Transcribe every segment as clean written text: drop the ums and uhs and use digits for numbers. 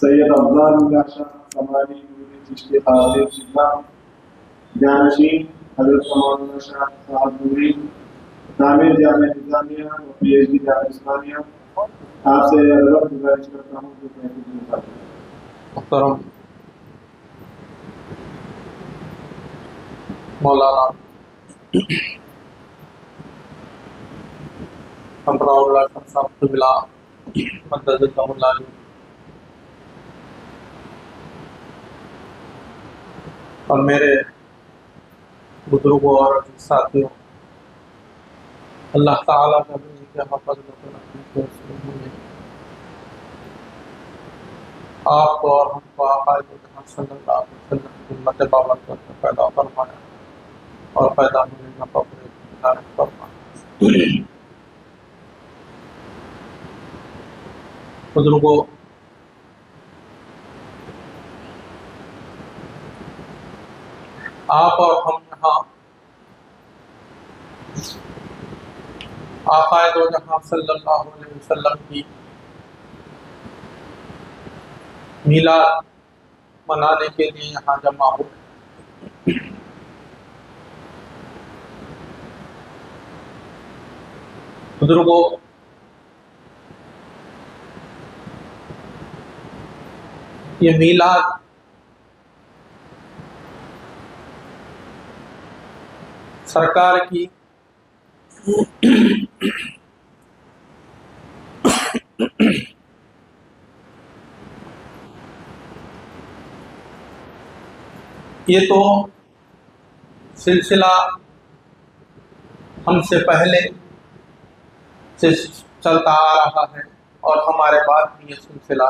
سید افضل اللہ شاہ سماجی چشتی خاطر شفا جانشین حضرت مولانا شاہ صاحب نوری نامر جامعہ نظامیہ و P H D Jamia Islamia, آپ سے ادب گزارش کرتا ہوں کہ محترم مولانا امراء اللہ صاحب قبلہ مدد اللہ اور میرے بزرگوں اور ساتھیوں، اللہ تعالیٰ کا بھی کہ حفظ آپ کو اور ہم کو آقا صلی اللہ علیہ وسلم کی امت بابرکت میں پیدا فرمایا اور پیدا ہونے کا فرمایا۔ بزرگوں، آپ اور ہم یہاں آقا دو جہاں صلی اللہ علیہ وسلم کی میلاد منانے کے لیے یہاں جمع ہوئے۔ بزرگوں، یہ میلاد سرکار کی یہ تو سلسلہ ہم سے پہلے سے چلتا آ رہا ہے اور ہمارے بعد بھی یہ سلسلہ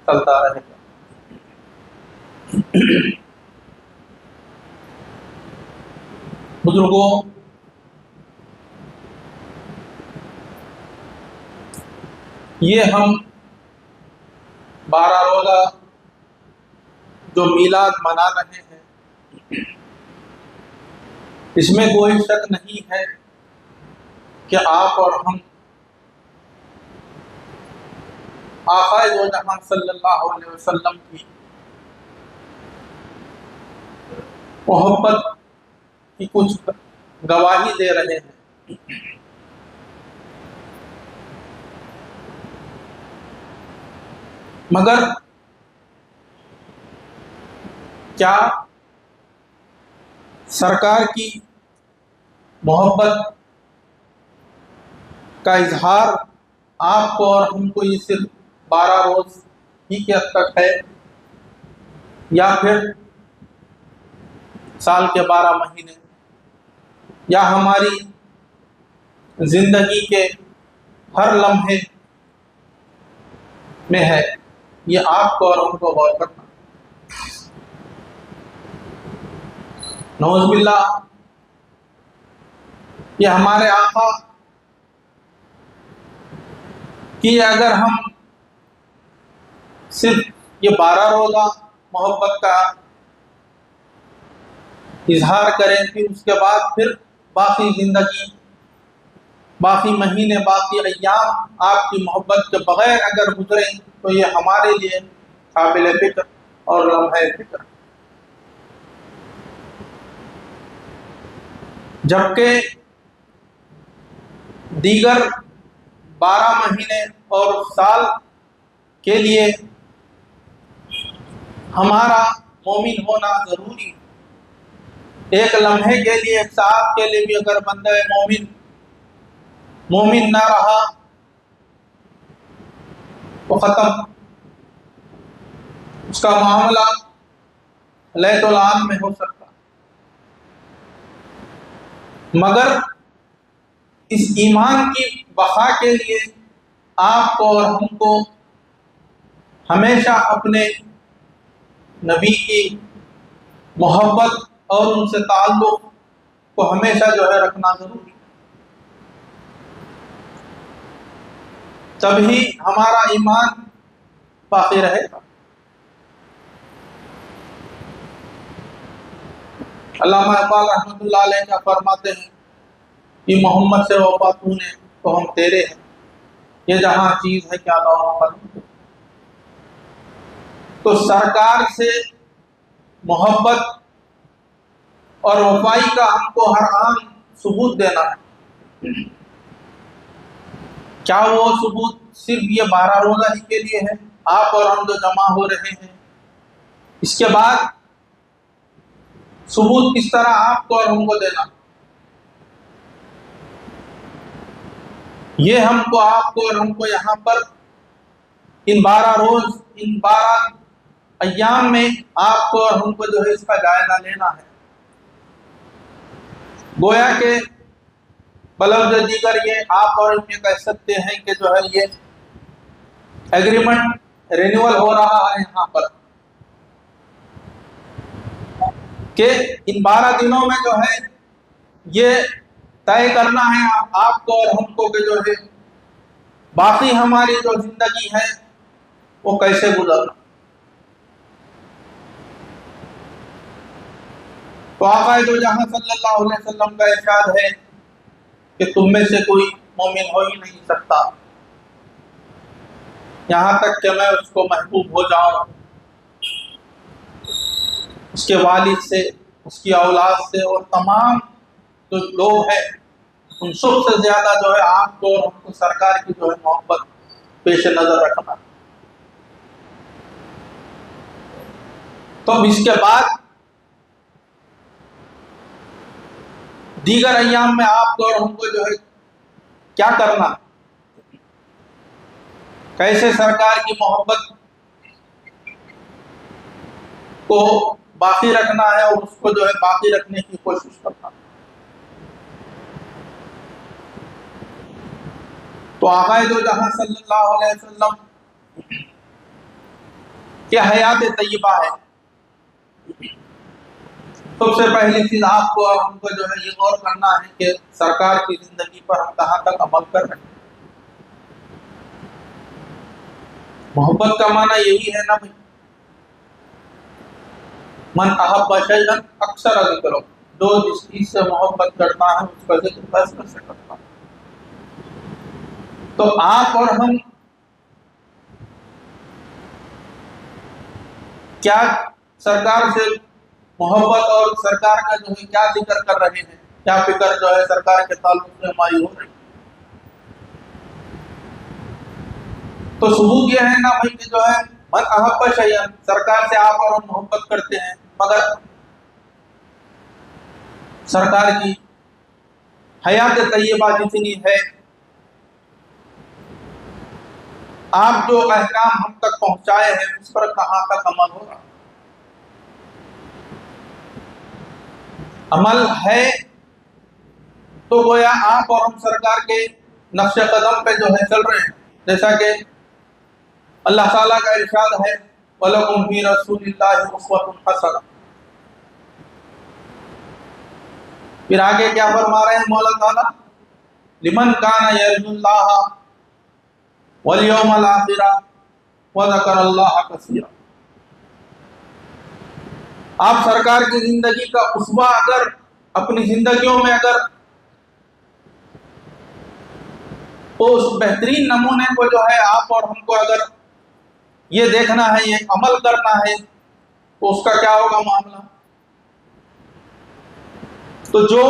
چلتا رہے گا۔ بزرگوں، یہ ہم 12 روزہ جو میلاد منا رہے ہیں، اس میں کوئی شک نہیں ہے کہ آپ اور ہم آقا دو جہاں صلی اللہ علیہ وسلم کی محبت کی کچھ گواہی دے رہے ہیں۔ مگر کیا سرکار کی محبت کا اظہار آپ کو اور ہم کو یہ صرف 12 روز ہی کے حد تک ہے، یا پھر سال کے 12 مہینے، یا ہماری زندگی کے ہر لمحے میں ہے؟ یہ آپ کو اور ہم کو غور کرنا۔ نعوذ باللہ، یہ ہمارے آقا کہ اگر ہم صرف یہ 12 روزہ محبت کا اظہار کریں، پھر اس کے بعد پھر باقی زندگی، باقی مہینے، باقی ایام آپ کی محبت کے بغیر اگر گزریں تو یہ ہمارے لیے قابل فکر اور لمحہ فکر۔ جبکہ دیگر 12 مہینے اور سال کے لیے ہمارا مومن ہونا ضروری ہے۔ ایک لمحے کے لیے، ایک ساعت کے لیے بھی اگر بندہ مومن نہ رہا تو ختم، اس کا معاملہ لیت العام میں ہو سکتا۔ مگر اس ایمان کی بقا کے لیے آپ کو اور ہم کو ہمیشہ اپنے نبی کی محبت اور ان سے تعلق کو ہمیشہ جو ہے رکھنا ضروری، تبھی ہمارا ایمان باقی رہے گا۔ علامہ اقبال رحمۃ اللہ علیہ کا فرماتے ہیں کہ محمد سے وفا تو نے تو ہم تیرے ہیں، یہ جہاں چیز ہے کیا لو پر۔ تو سرکار سے محبت اور وفائی کا ہم کو ہر آن ثبوت دینا ہے۔ کیا وہ ثبوت صرف یہ 12 روزہ ہی کے لیے ہے، آپ اور ہم جو جمع ہو رہے ہیں؟ اس کے بعد ثبوت کس طرح آپ کو اور ہم کو دینا؟ یہ ہم کو، آپ کو اور ہم کو یہاں پر ان 12 روز، ان 12 ایام میں آپ کو اور ہم کو جو ہے اس کا جائزہ لینا ہے۔ گویا کہ بلفظ دیگر یہ آپ اور ہم یہ کہہ سکتے ہیں کہ جو ہے یہ ایگریمنٹ رینیول ہو رہا ہے یہاں پر، کہ ان 12 دنوں میں جو ہے یہ طے کرنا ہے آپ کو اور ہم کو کہ جو ہے باقی ہماری جو زندگی ہے وہ کیسے گزرنا۔ تو آقا دو جہاں صلی اللہ علیہ وسلم کا ارشاد ہے کہ تم میں سے کوئی مومن ہو ہی نہیں سکتا یہاں تک کہ میں اس کو محبوب ہو جاؤں، اس کے والد سے، اس کی اولاد سے، اور تمام جو لوگ ہیں ان سب سے زیادہ جو ہے آپ کو اور ہم کو سرکار کی جو ہے محبت پیش نظر رکھنا۔ تو اب اس کے بعد دیگر ایام میں آپ کو اور ہم کو جو ہے کیا کرنا، کیسے سرکار کی محبت کو باقی رکھنا ہے اور اس کو جو ہے باقی رکھنے کی کوشش کرنا۔ تو آقا دو جہاں صلی اللہ علیہ وسلم کی حیات طیبہ ہے۔ سب سے پہلی چیز آپ کو اور ہم کو جو ہے یہ غور کرنا ہے کہ سرکار کی زندگی پر ہم کہاں تک عمل کر رہے ہیں۔ محبت کا معنی یہی ہے نا بھائی، من احب شیئا اکثر ذکرہ، جو جس چیز سے محبت کرتا ہے اس کا ذکر کثرت سے کرتا ہے۔ تو آپ اور ہم کیا سرکار سے محبت اور سرکار کا جو ہے کیا ذکر کر رہے ہیں، کیا فکر جو ہے سرکار کے تعلق سے ہماری ہو رہی ہے؟ تو ثبوت یہ ہے نا بھائی کہ جو ہے من احب شیئا، سرکار سے آپ اور ہم محبت کرتے ہیں، مگر سرکار کی حیات طیبہ جتنی ہے، آپ جو احکام ہم تک پہنچائے ہیں اس پر کہاں تک عمل ہو رہا؟ عمل ہے تو گویا آپ اور ہم سرکار کے نقش قدم پہ جو ہے چل رہے ہیں، جیسا کہ اللہ تعالیٰ کا ارشاد ہے وَلَكُمْ فِي رَسُولِ اللَّهِ أُسْوَةٌ حَسَنَةٌ۔ پھر آگے کیا فرما رہے ہیں مولا تعالیٰ؟ لِمَنْ كَانَ يَرْجُو اللَّهَ وَالْيَوْمَ الْآخِرَ وَذَكَرَ اللَّهَ كَثِيرًا۔ آپ سرکار کی زندگی کا اسوہ اگر اپنی زندگیوں میں اگر اس بہترین نمونے کو جو ہے آپ اور ہم کو اگر یہ دیکھنا ہے، یہ عمل کرنا ہے، تو اس کا کیا ہوگا معاملہ؟ تو جو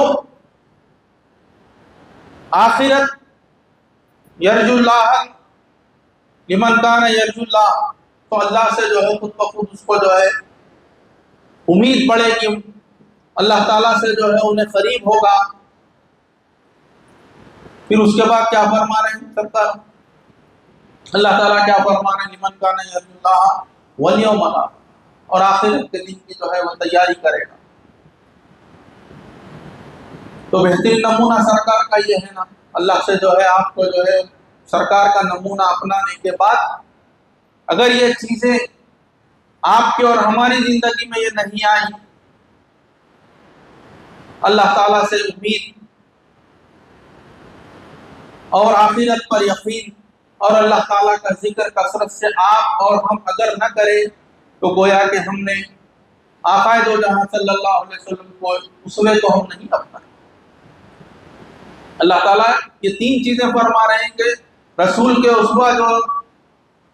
آخرت یرجو اللہ، لمن کان یرجو اللہ، تو اللہ سے جو ہے خود بخود اس کو جو ہے امید پڑے کہ اللہ تعالیٰ سے جو ہے انہیں قریب ہوگا۔ پھر اس کے بعد کیا فرما رہے ہیں سرکار؟ اللہ تعالیٰ کیا فرما رہے ہیں؟ لمن کان یرجو اللہ والیوم الآخر، اور آخرت کے دن کی جو ہے وہ تیاری کرے گا۔ تو بہترین نمونہ سرکار کا یہ ہے نا، اللہ سے جو ہے آپ کو جو ہے سرکار کا نمونہ اپنانے کے بعد اگر یہ چیزیں آپ کی اور ہماری زندگی میں یہ نہیں آئی، اللہ تعالیٰ سے امید اور آخرت پر یقین اور اللہ تعالیٰ کا ذکر کثرت سے آپ اور ہم اگر نہ کریں تو گویا کہ ہم نے آقا دو جہاں صلی اللہ علیہ وسلم کو اسوے کو ہم نہیں اپنائے۔ اللہ تعالیٰ یہ 3 چیزیں فرما رہے ہیں کہ رسول کے اسوہ جو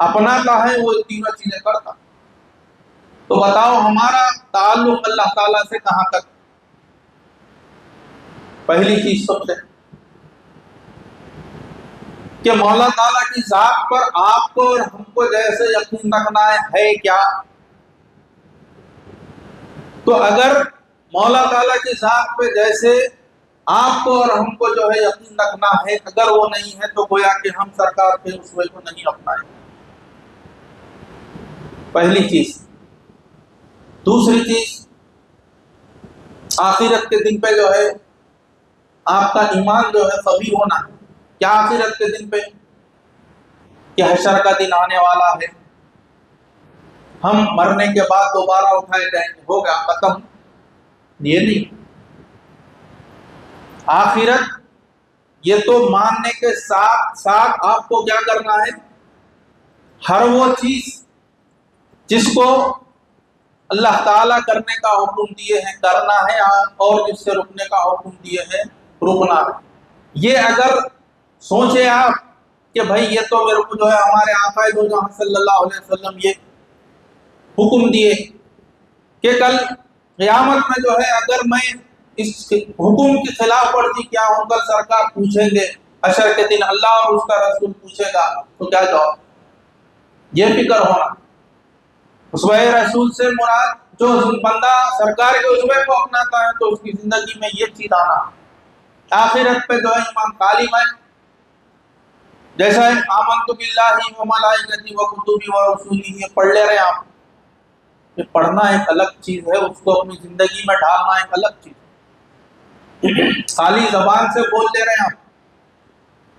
اپناتا ہے وہ 3 چیزیں کرتا۔ تو بتاؤ ہمارا تعلق اللہ تعالیٰ سے کہاں تک؟ پہلی چیز سب سے کہ مولا تعالیٰ کی ذات پر آپ کو اور ہم کو جیسے یقین رکھنا ہے کیا؟ تو اگر مولا تعالیٰ کی ذات پہ جیسے آپ کو اور ہم کو جو ہے یقین رکھنا ہے، اگر وہ نہیں ہے تو گویا کہ ہم سرکار کے اسوے کو نہیں اپنائیں۔ پہلی چیز۔ دوسری چیز، آخرت کے دن پہ جو ہے آپ کا ایمان جو ہے قوی ہونا۔ کیا آخرت کے دن پہ؟ کہ حشر کا دن آنے والا ہے، ہم مرنے کے بعد دوبارہ اٹھائے جائیں گے، ہوگا ختم؟ یہ نہیں۔ آخرت یہ تو ماننے کے ساتھ ساتھ آپ کو کیا کرنا ہے؟ ہر وہ چیز جس کو اللہ تعالیٰ کرنے کا حکم دیے ہیں کرنا ہے، اور جس سے رکنے کا حکم دیے ہیں رکنا ہے۔ یہ اگر سوچے آپ کہ بھائی یہ تو میرے کو جو ہے ہمارے آقا دو جہاں صلی اللہ علیہ وسلم یہ حکم دیے کہ کل قیامت میں جو ہے اگر میں اس حکم کی خلاف ورزی کیا ہوں، کل سرکار پوچھیں گے حشر کے دن، اللہ اور اس کا رسول پوچھے گا، تو کیا جواب؟ یہ فکر ہونا۔ اسوہ رسول سے مراد جو بندہ سرکار کے اسوے کو اپناتا ہے تو اس کی زندگی میں یہ چیز آنا، آخرت پہ جو ہے ایمان غالب ہے۔ جیسا آمنت باللہ و ملائکتہ و کتبہ و رسولہ، یہ پڑھ لے رہے ہیں آپ، یہ پڑھنا ایک الگ چیز ہے، اس کو اپنی زندگی میں ڈھالنا ایک الگ چیز ہے۔ خالی زبان سے بول لے رہے ہیں آپ،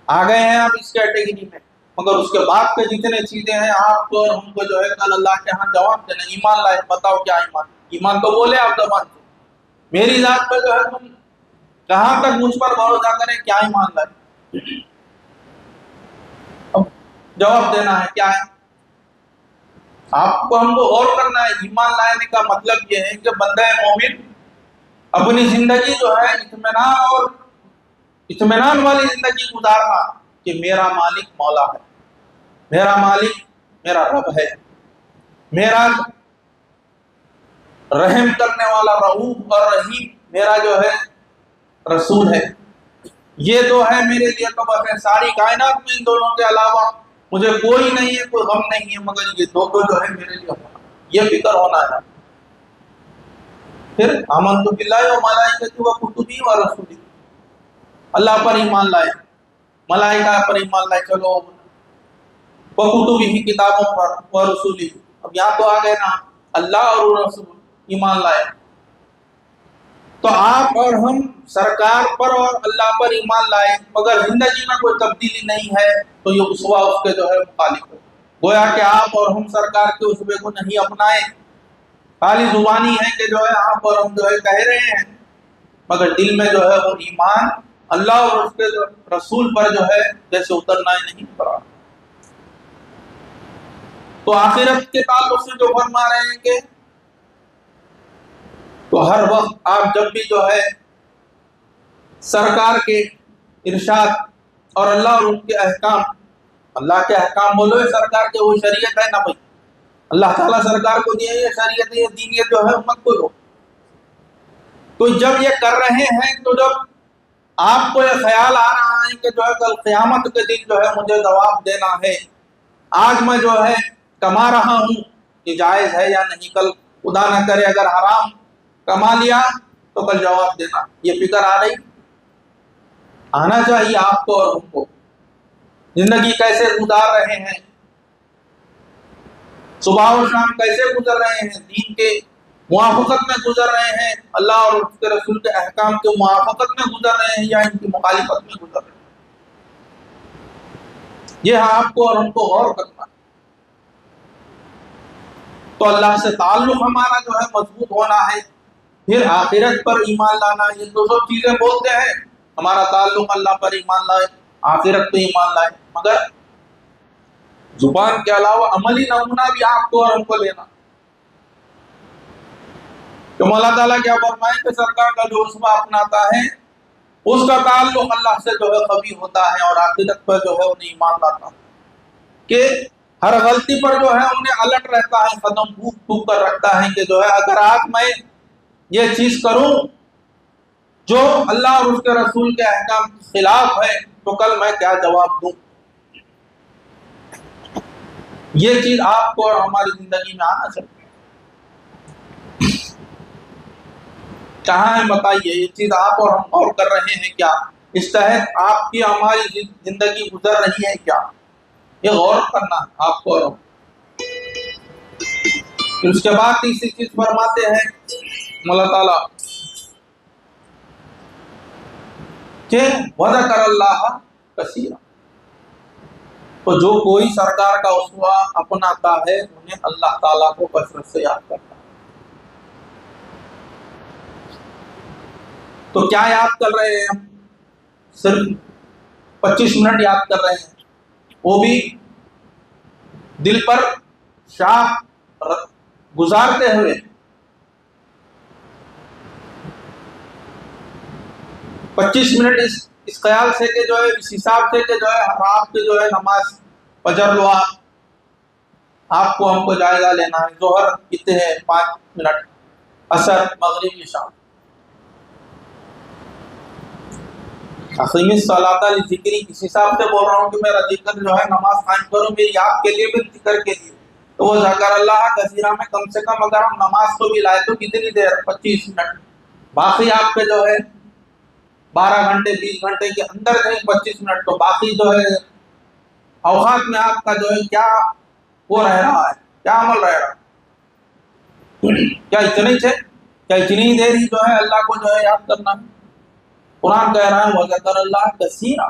آ گئے ہیں آپ اس کیٹیگری میں، مگر اس کے بعد کے جتنے چیزیں ہیں آپ کو اور ہم کو جو ہے کل اللہ کے ہاں جواب دینا۔ ایمان لائے، بتاؤ کیا ایمان؟ ایمان تو بولے آپ زبان سے، میری ذات پہ جو ہے تم کہاں تک مجھ پر بھروسہ کریں، کیا ایمان لائے؟ اب جواب دینا ہے کیا ہے؟ آپ کو ہم کو غور کرنا ہے۔ ایمان لانے کا مطلب یہ ہے کہ بندہ مومن اپنی زندگی جو ہے اطمینان والی زندگی گزارنا، کہ میرا مالک مولا ہے، میرا مالک میرا رب ہے، میرا رحم کرنے والا رؤوف اور رحیم میرا جو ہے رسول ہے۔ یہ دو ہے میرے لیے تو بس ہے، ساری کائنات میں ان دونوں کے علاوہ مجھے کوئی نہیں ہے، کوئی غم نہیں ہے، مگر یہ دو جو ہے میرے لیے ہونا، یہ فکر ہونا ہے۔ پھر آمنت باللہ و ملائکتہ و کتبہ و رسولہ، اللہ پر ایمان لائے، ملائکہ پر ایمان لائے، چلو و کتبہ کتابوں پر، و رسولہ، اب یہاں تو آ گئے نا اللہ اور رسول، ایمان لائے۔ تو آپ اور ہم سرکار پر اور اللہ پر ایمان لائے، مگر زندگی میں کوئی تبدیلی نہیں ہے تو یہ اسوہ اس کے جو ہے مخالف ہے۔ گویا کہ آپ اور ہم سرکار کے اسوے کو نہیں اپنائے، خالی زبانی ہے کہ جو ہے آپ اور ہم جو ہے کہہ رہے ہیں، مگر دل میں جو ہے وہ ایمان اللہ اور اس کے رسول پر جو ہے جیسے اترنا ہی نہیں پڑا۔ تو آخرت کے تعلق سے جو فرما رہے ہیں کہ تو ہر وقت آپ جب بھی جو ہے سرکار کے ارشاد اور اللہ اور ان کے احکام، اللہ کے احکام بولو، یہ سرکار کے وہ شریعت ہے نا بھائی، اللہ تعالیٰ سرکار کو دیے یہ شریعت ہے، یہ دینیت جو ہے امت کو دو۔ تو جب یہ کر رہے ہیں تو جب آپ کو یہ خیال آ رہا ہے کہ جو ہے کل قیامت کے دن جو ہے مجھے جواب دینا ہے، آج میں جو ہے کما رہا ہوں، یہ جائز ہے یا نہیں، کل خدا نہ کرے اگر حرام کما لیا تو کل جواب دینا، یہ فکر آ رہی، آنا چاہیے آپ کو اور ہم کو۔ زندگی کیسے گزار رہے ہیں، صبح و شام کیسے گزر رہے ہیں، دین کے موافقت میں گزر رہے ہیں، اللہ اور اس کے رسول کے احکام کے موافقت میں گزر رہے ہیں یا ان کی مخالفت میں گزر رہے ہیں، یہ آپ کو اور ہم کو غور کرنا ہے۔ تو اللہ سے تعلق ہمارا جو ہے مضبوط ہونا ہے، پھر آخرت پر ایمان لانا، یہ دو سب چیزیں بولتے ہیں، ہمارا تعلق اللہ پر ایمان لائے، آخرت پہ ایمان لائے، مگر زبان کے علاوہ عملی نمونہ بھی آپ کو اور ہم کو لینا۔ تو مولا تعالیٰ کیا فرمائیں کہ سرکار کا جو اسوہ اپناتا ہے اس کا تعلق اللہ سے جو ہے قوی ہوتا ہے، اور آخرت پر جو ہے انہیں ایمان لاتا ہے۔ کہ ہر غلطی پر جو ہے انہیں الرٹ رہتا ہے، قدم پھونک پھونک کر رکھتا ہے کہ جو ہے اگر آج میں یہ چیز کروں جو اللہ اور اس کے رسول کے احکام کے خلاف ہے تو کل میں کیا جواب دوں۔ یہ چیز آپ کو اور ہماری زندگی میں آنا چاہیے۔ کہاں ہے بتائیے؟ یہ چیز آپ اور ہم غور کر رہے ہیں کیا؟ اس تحت آپ کی ہماری زندگی گزر رہی ہے کیا؟ یہ غور کرنا ہے آپ کو اور ہم۔ اس کے بعد تیسری چیز فرماتے ہیں اللہ تعالیٰ کہ وذکر اللہ کثیرا، تو جو کوئی سرکار کا اسوہ اپناتا ہے انہیں اللہ تعالیٰ کو کثرت سے یاد کرتا ہے۔ تو کیا یاد کر رہے ہیں ہم؟ صرف 25 منٹ یاد کر رہے ہیں، وہ بھی دل پر شاہ گزارتے ہوئے۔ 25 منٹ اس خیال سے کہ جو ہے اس حساب سے کہ جو ہے رات کے جو ہے نماز فجر لو آپ کو ہم کو جائزہ لینا ہے، ظہر کتنے ہیں 5 منٹ، عصر مغرب عشاء، اقیم الصلاۃ لذکری، اس حساب سے بول رہا ہوں کہ میرا ذکر جو ہے نماز قائم کرو میری یاد کے لیے بھی، ذکر کے لیے۔ تو وہ ذکر اللہ کثیرہ میں کم سے کم اگر ہم نماز کو بھی لائے تو کتنی دیر؟ 25 منٹ۔ باقی آپ کے جو ہے 12 گھنٹے 20 گھنٹے کے اندر کہیں 25 منٹ، تو باقی جو ہے اوقات میں آپ کا جو ہے کیا وہ رہ رہا ہے، کیا عمل رہ رہا ہے؟ کیا اتنی سے کیا اتنی دیر ہی جو ہے اللہ کو جو ہے یاد کرنا ہے؟ قرآن کہہ رہا ہے وذکر اللہ کثیرا،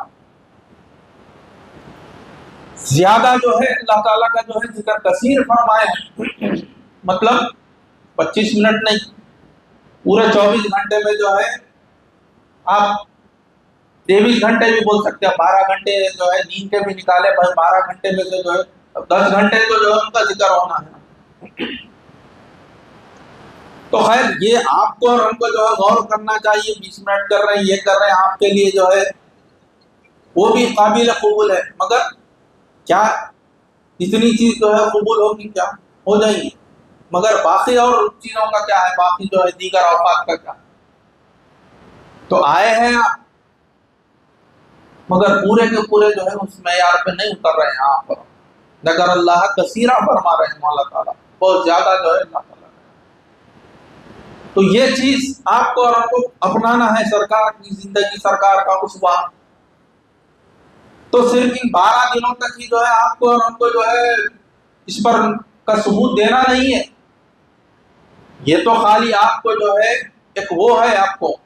زیادہ جو ہے اللہ تعالیٰ کا جو ہے ذکر کثیر فرمائے ہیں، مطلب 25 منٹ نہیں، پورے 24 گھنٹے میں جو ہے آپ 23 گھنٹے بھی بول سکتے ہیں، 12 گھنٹے جو ہے نیند کے بھی نکالے، بس 12 گھنٹے میں سے جو ہے 10 گھنٹے تو جو ہے ان کا ذکر ہونا ہے۔ تو خیر یہ آپ کو اور ہم کو جو ہے غور کرنا چاہیے، 20 منٹ کر رہے ہیں، یہ کر رہے ہیں، آپ کے لیے جو ہے وہ بھی قابل قبول ہے، مگر کیا اتنی چیز جو ہے قبول ہوگی؟ کیا ہو جائیں گی؟ مگر باقی اور چیزوں کا کیا ہے؟ باقی جو ہے دیگر اوقات کا کیا؟ تو آئے ہیں آپ مگر پورے کے پورے جو ہے اس معیار پہ نہیں اتر رہے ہیں آپ، ذکر اللہ کثیرہ فرما رہے ہیں اللہ تعالیٰ، بہت زیادہ جو ہے اللہ تعالیٰ۔ تو یہ چیز آپ کو اور ہم کو اپنانا ہے، سرکار کی زندگی، سرکار کا اسوہ۔ تو صرف ان 12 دنوں تک ہی جو ہے آپ کو اور ہم کو جو ہے اس پر کا ثبوت دینا نہیں ہے، یہ تو خالی آپ کو جو ہے ایک وہ ہے، آپ کو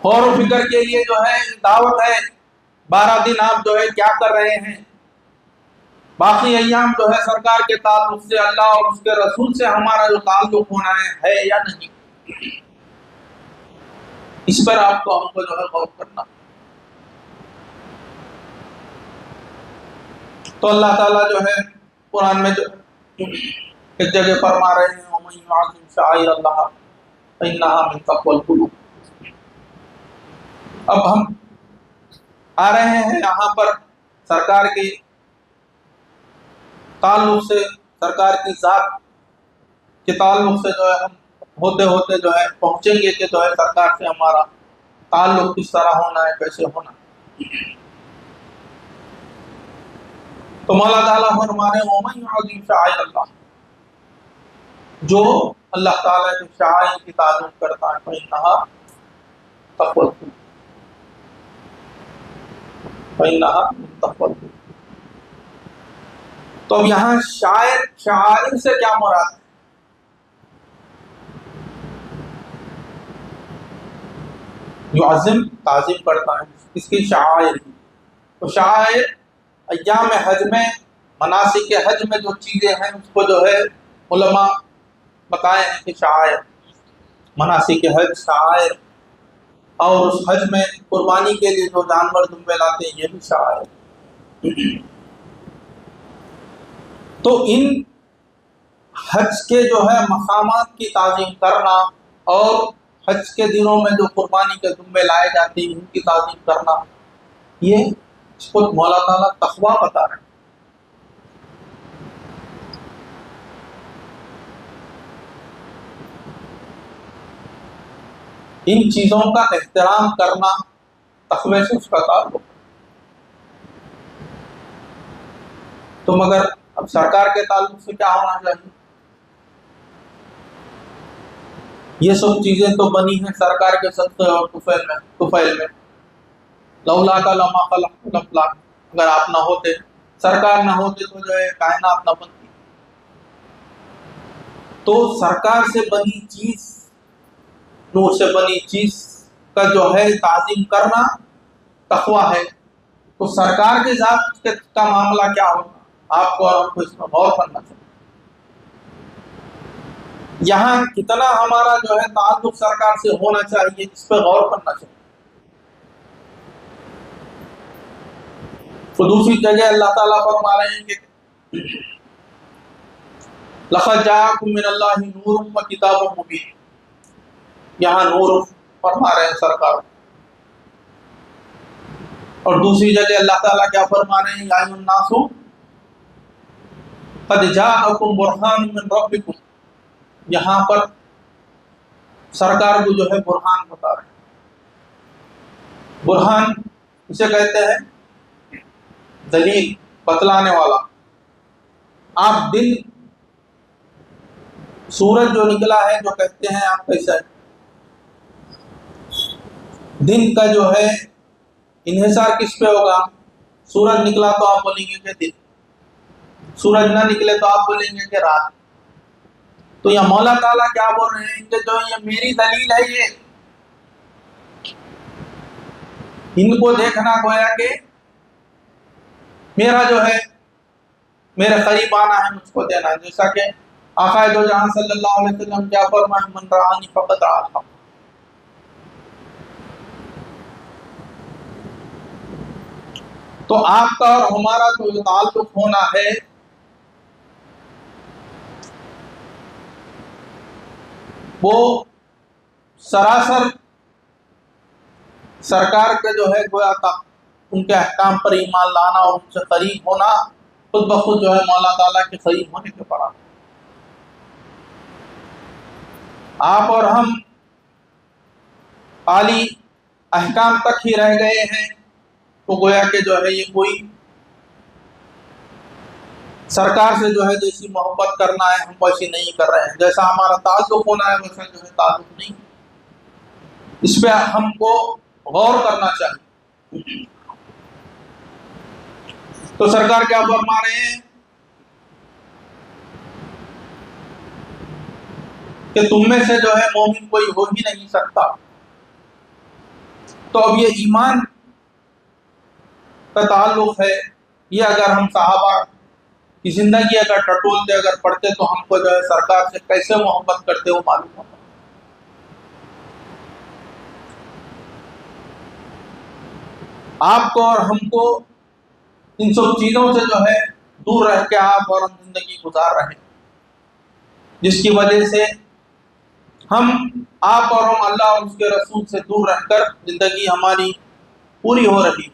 غور و فکر کے لیے جو ہے دعوت ہے۔ 12 دن آپ جو ہے کیا کر رہے ہیں؟ باقی ایام جو ہے سرکار کے تعلق سے، اللہ اور اس کے رسول سے ہمارا جو تعلق ہونا ہے یا نہیں، اس پر آپ کو ہم کو جو ہے غور کرنا۔ تو اللہ تعالیٰ جو ہے قرآن میں جو ایک جگہ فرما رہے ہیں وَمَن يُعَظِّمْ شَعَائِرَ اللَّهِ فَإِنَّهَا مِن تَقْوَى الْقُلُوبِ۔ اب ہم آ رہے ہیں یہاں پر سرکار کے تعلق سے، سرکار کی ذات کے تعلق سے جو ہے ہم ہوتے ہوتے جو ہے پہنچیں گے کہ جو ہے سرکار سے ہمارا تعلق کس طرح ہونا ہے، کیسے ہونا ہے۔ تو مولا تعالیٰ فرما رہے ہیں وَمَن يُعَظِّمْ شَعَائِرَ اللَّهِ، جو اللہ تعالیٰ کے شعائر کی تعظیم کرتا ہے فَإِنَّهَا تَقْوَى الْقُلُوبِ، فَإِنَّهَا مِن تَقْوَى الْقُلُوبِ۔ تو اب یہاں شعائر سے کیا مراد ہے؟ یعظم تعظیم کرتا ہے، اس کی شعائر۔ تو شعائر ایام حج میں، مناسک حج میں جو چیزیں ہیں اس کو جو ہے علماء بتائے ہیں کہ شعائر، مناسک حج شعائر، اور اس حج میں قربانی کے لیے جو جانور دمبے لاتے ہیں یہ بھی شعائر۔ تو ان حج کے جو ہے مقامات کی تعظیم کرنا اور حج کے دنوں میں جو قربانی کے دمبے لائے جاتے ہیں ان کی تعظیم کرنا، یہ اس کو مولا تعالیٰ تقویٰ بتا رہے ہیں۔ ان چیزوں کا احترام کرنا تقوی سے اس کا تعلق ہے۔ تو مگر اب سرکار کے تعلق سے کیا ہونا چاہیے؟ یہ سب چیزیں تو بنی ہیں سرکار کے صدقے اور طفیل میں لولا کا لما خلقت الافلاک، اگر آپ نہ ہوتے، سرکار نہ ہوتے تو جو ہے کائنات نہ بنتی۔ تو سرکار سے بنی چیز، نور سے بنی چیز کا جو ہے تعظیم کرنا تقوی ہے۔ تو سرکار کے ذات کا معاملہ کیا ہوگا، آپ کو اور ہم کو اس میں غور کرنا چاہیے۔ یہاں کتنا ہمارا جو ہے تعلق سرکار سے ہونا چاہیے، اس پہ غور کرنا چاہیے۔ تو دوسری جگہ اللہ تعالیٰ فرما رہے ہیں کہ لقد جاءکم من اللہ نور و کتاب مبین، یہاں نور فرما رہے ہیں سرکار، اور دوسری جگہ اللہ تعالیٰ کیا فرما رہے ہیں، یا ایھا الناس قد جاءکم برہان من ربکم، یہاں پر سرکار کو جو ہے برہان بتا رہے ہیں۔ برہان اسے کہتے ہیں دلیل، بتلانے والا۔ آپ دن سورج جو نکلا ہے جو کہتے ہیں آپ کیسا ہے، دن کا جو ہے انحصار کس پہ ہوگا، سورج نکلا تو آپ بولیں گے کہ دن، سورج نہ نکلے تو آپ بولیں گے کہ رات۔ تو یہ مولا تعالیٰ کیا بول رہے ہیں کہ جو یہ میری دلیل ہے، یہ ان کو دیکھنا گویا کہ میرا جو ہے میرے قریب آنا ہے، مجھ کو دینا ہے۔ جیسا کہ آقا دو جہاں صلی اللہ علیہ وسلم کیا فرمائے، من رآنی فقد رأى الحق۔ تو آپ کا اور ہمارا جو تعلق ہونا ہے وہ سراسر سرکار کے جو ہے گویا کا ان کے احکام پر ایمان لانا اور ان سے قریب ہونا خود بخود جو ہے مولا تعالیٰ کے قریب ہونے کے پڑا۔ آپ اور ہم خالی احکام تک ہی رہ گئے ہیں، تو گویا کہ جو ہے یہ کوئی سرکار سے جو ہے جیسی محبت کرنا ہے ہم ویسی نہیں کر رہے ہیں، جیسا ہمارا تعلق ہونا ہے ویسا جو ہے تعلق نہیں۔ اس پہ ہم کو غور کرنا چاہیے۔ تو سرکار کیا فرما رہے ہیں کہ تم میں سے جو ہے مومن کوئی ہو ہی نہیں سکتا۔ تو اب یہ ایمان کا تعلق ہے، یہ اگر ہم صحابہ کی زندگی اگر ٹٹولتے اگر پڑھتے تو ہم کو جو ہے سرکار سے کیسے محبت کرتے ہو معلوم ہوتا۔ آپ کو اور ہم کو ان سب چیزوں سے جو ہے دور رہ کے آپ اور ہم زندگی گزار رہے ہیں، جس کی وجہ سے ہم آپ اور ہم اللہ اور اس کے رسول سے دور رہ کر زندگی ہماری پوری ہو رہی،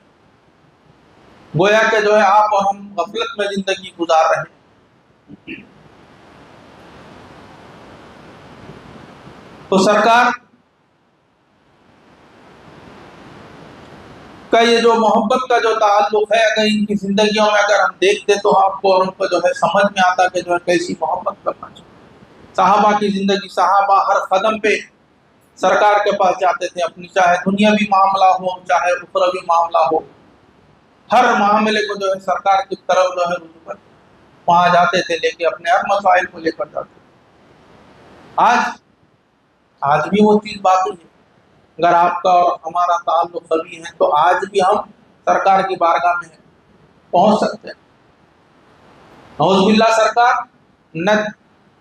گویا کہ جو ہے آپ اور ہم غفلت میں زندگی گزار رہے ہیں۔ تو سرکار کا یہ جو محبت کا جو تعلق ہے، اگر ان کی زندگیوں میں اگر ہم دیکھتے تو آپ کو اور ان کو جو ہے سمجھ میں آتا کہ جو ہے کیسی محبت کرنا چاہیے۔ صحابہ کی زندگی، صحابہ ہر قدم پہ سرکار کے پاس جاتے تھے، اپنی چاہے دنیاوی معاملہ ہو چاہے اخروی معاملہ ہو، ہر معاملے کو جو ہے سرکار کی طرف جو ہے رجوع کرتے، وہاں جاتے تھے لے کے اپنے ہر مسائل کو لے کر جاتے تھے۔ آج بھی وہ چیز باقی ہے۔ اگر آپ کا اور ہمارا تعلق قوی ہے تو آج بھی ہم سرکار کی بارگاہ میں پہنچ سکتے ہیں۔ نعوذ باللہ سرکار نہ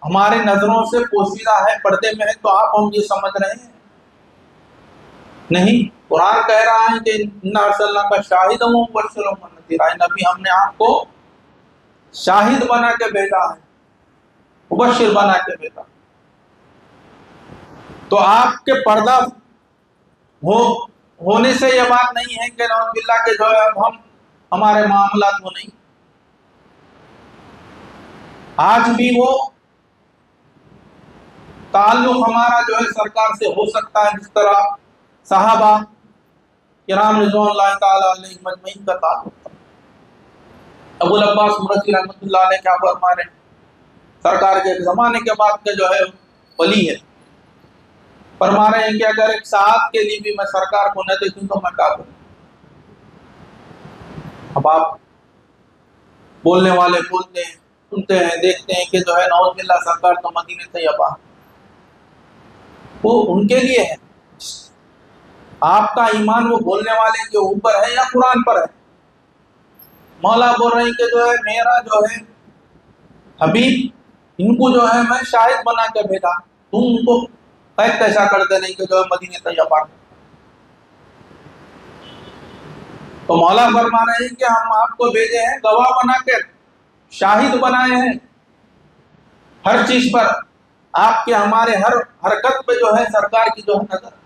ہمارے نظروں سے پوشیدہ ہے، پردے میں ہے، تو آپ ہم یہ سمجھ رہے ہیں نہیں۔ قرآن کہہ رہا ہے کہ اِنَّا أَرْسَلْنَاكَ شَاهِدًا وَمُبَشِّرًا وَنَذِيرًا، نبی ہم نے آپ کو شاہد بنا کے بھیجا ہے، مبشر بنا کے بھیجا۔ تو آپ کے پردہ ہونے سے یہ بات نہیں ہے کہ نعوذ باللہ کہ جو ہے ہم ہمارے معاملات وہ نہیں۔ آج بھی وہ تعلق ہمارا جو ہے سرکار سے ہو سکتا ہے جس طرح صحابہ کرام رضوان اللہ تعالیٰ علیہ مجمعین کا تعلق تھا۔ ابو العباس مرسی رحمۃ اللہ علیہ کیا فرما رہے ہیں، سرکار کے زمانے کے بعد کے جو ہے ولی ہے، فرما رہے ہیں کہ اگر ایک ساتھ کے لیے بھی میں سرکار کو نہ دیکھوں تو میں کیا کروں۔ اب آپ بولنے والے بولتے ہیں، سنتے ہیں، دیکھتے ہیں کہ جو ہے نعوذ باللہ سرکار تو مدینہ طیبہ وہ ان کے لیے ہے۔ آپ کا ایمان وہ بولنے والے کے اوپر ہے یا قرآن پر ہے؟ مولا بول رہے ہیں کہ جو ہے میرا جو ہے حبیب ان کو جو ہے میں شاہد بنا کے بھیجا، تم ان کو قید کیسا کرتے نہیں کہ جو ہے مدینہ طیبہ۔ تو مولا فرما رہے ہیں کہ ہم آپ کو بھیجے ہیں گواہ بنا کے، شاہد بنائے ہیں ہر چیز پر، آپ کے ہمارے ہر حرکت پہ جو ہے سرکار کی جو ہے نظر۔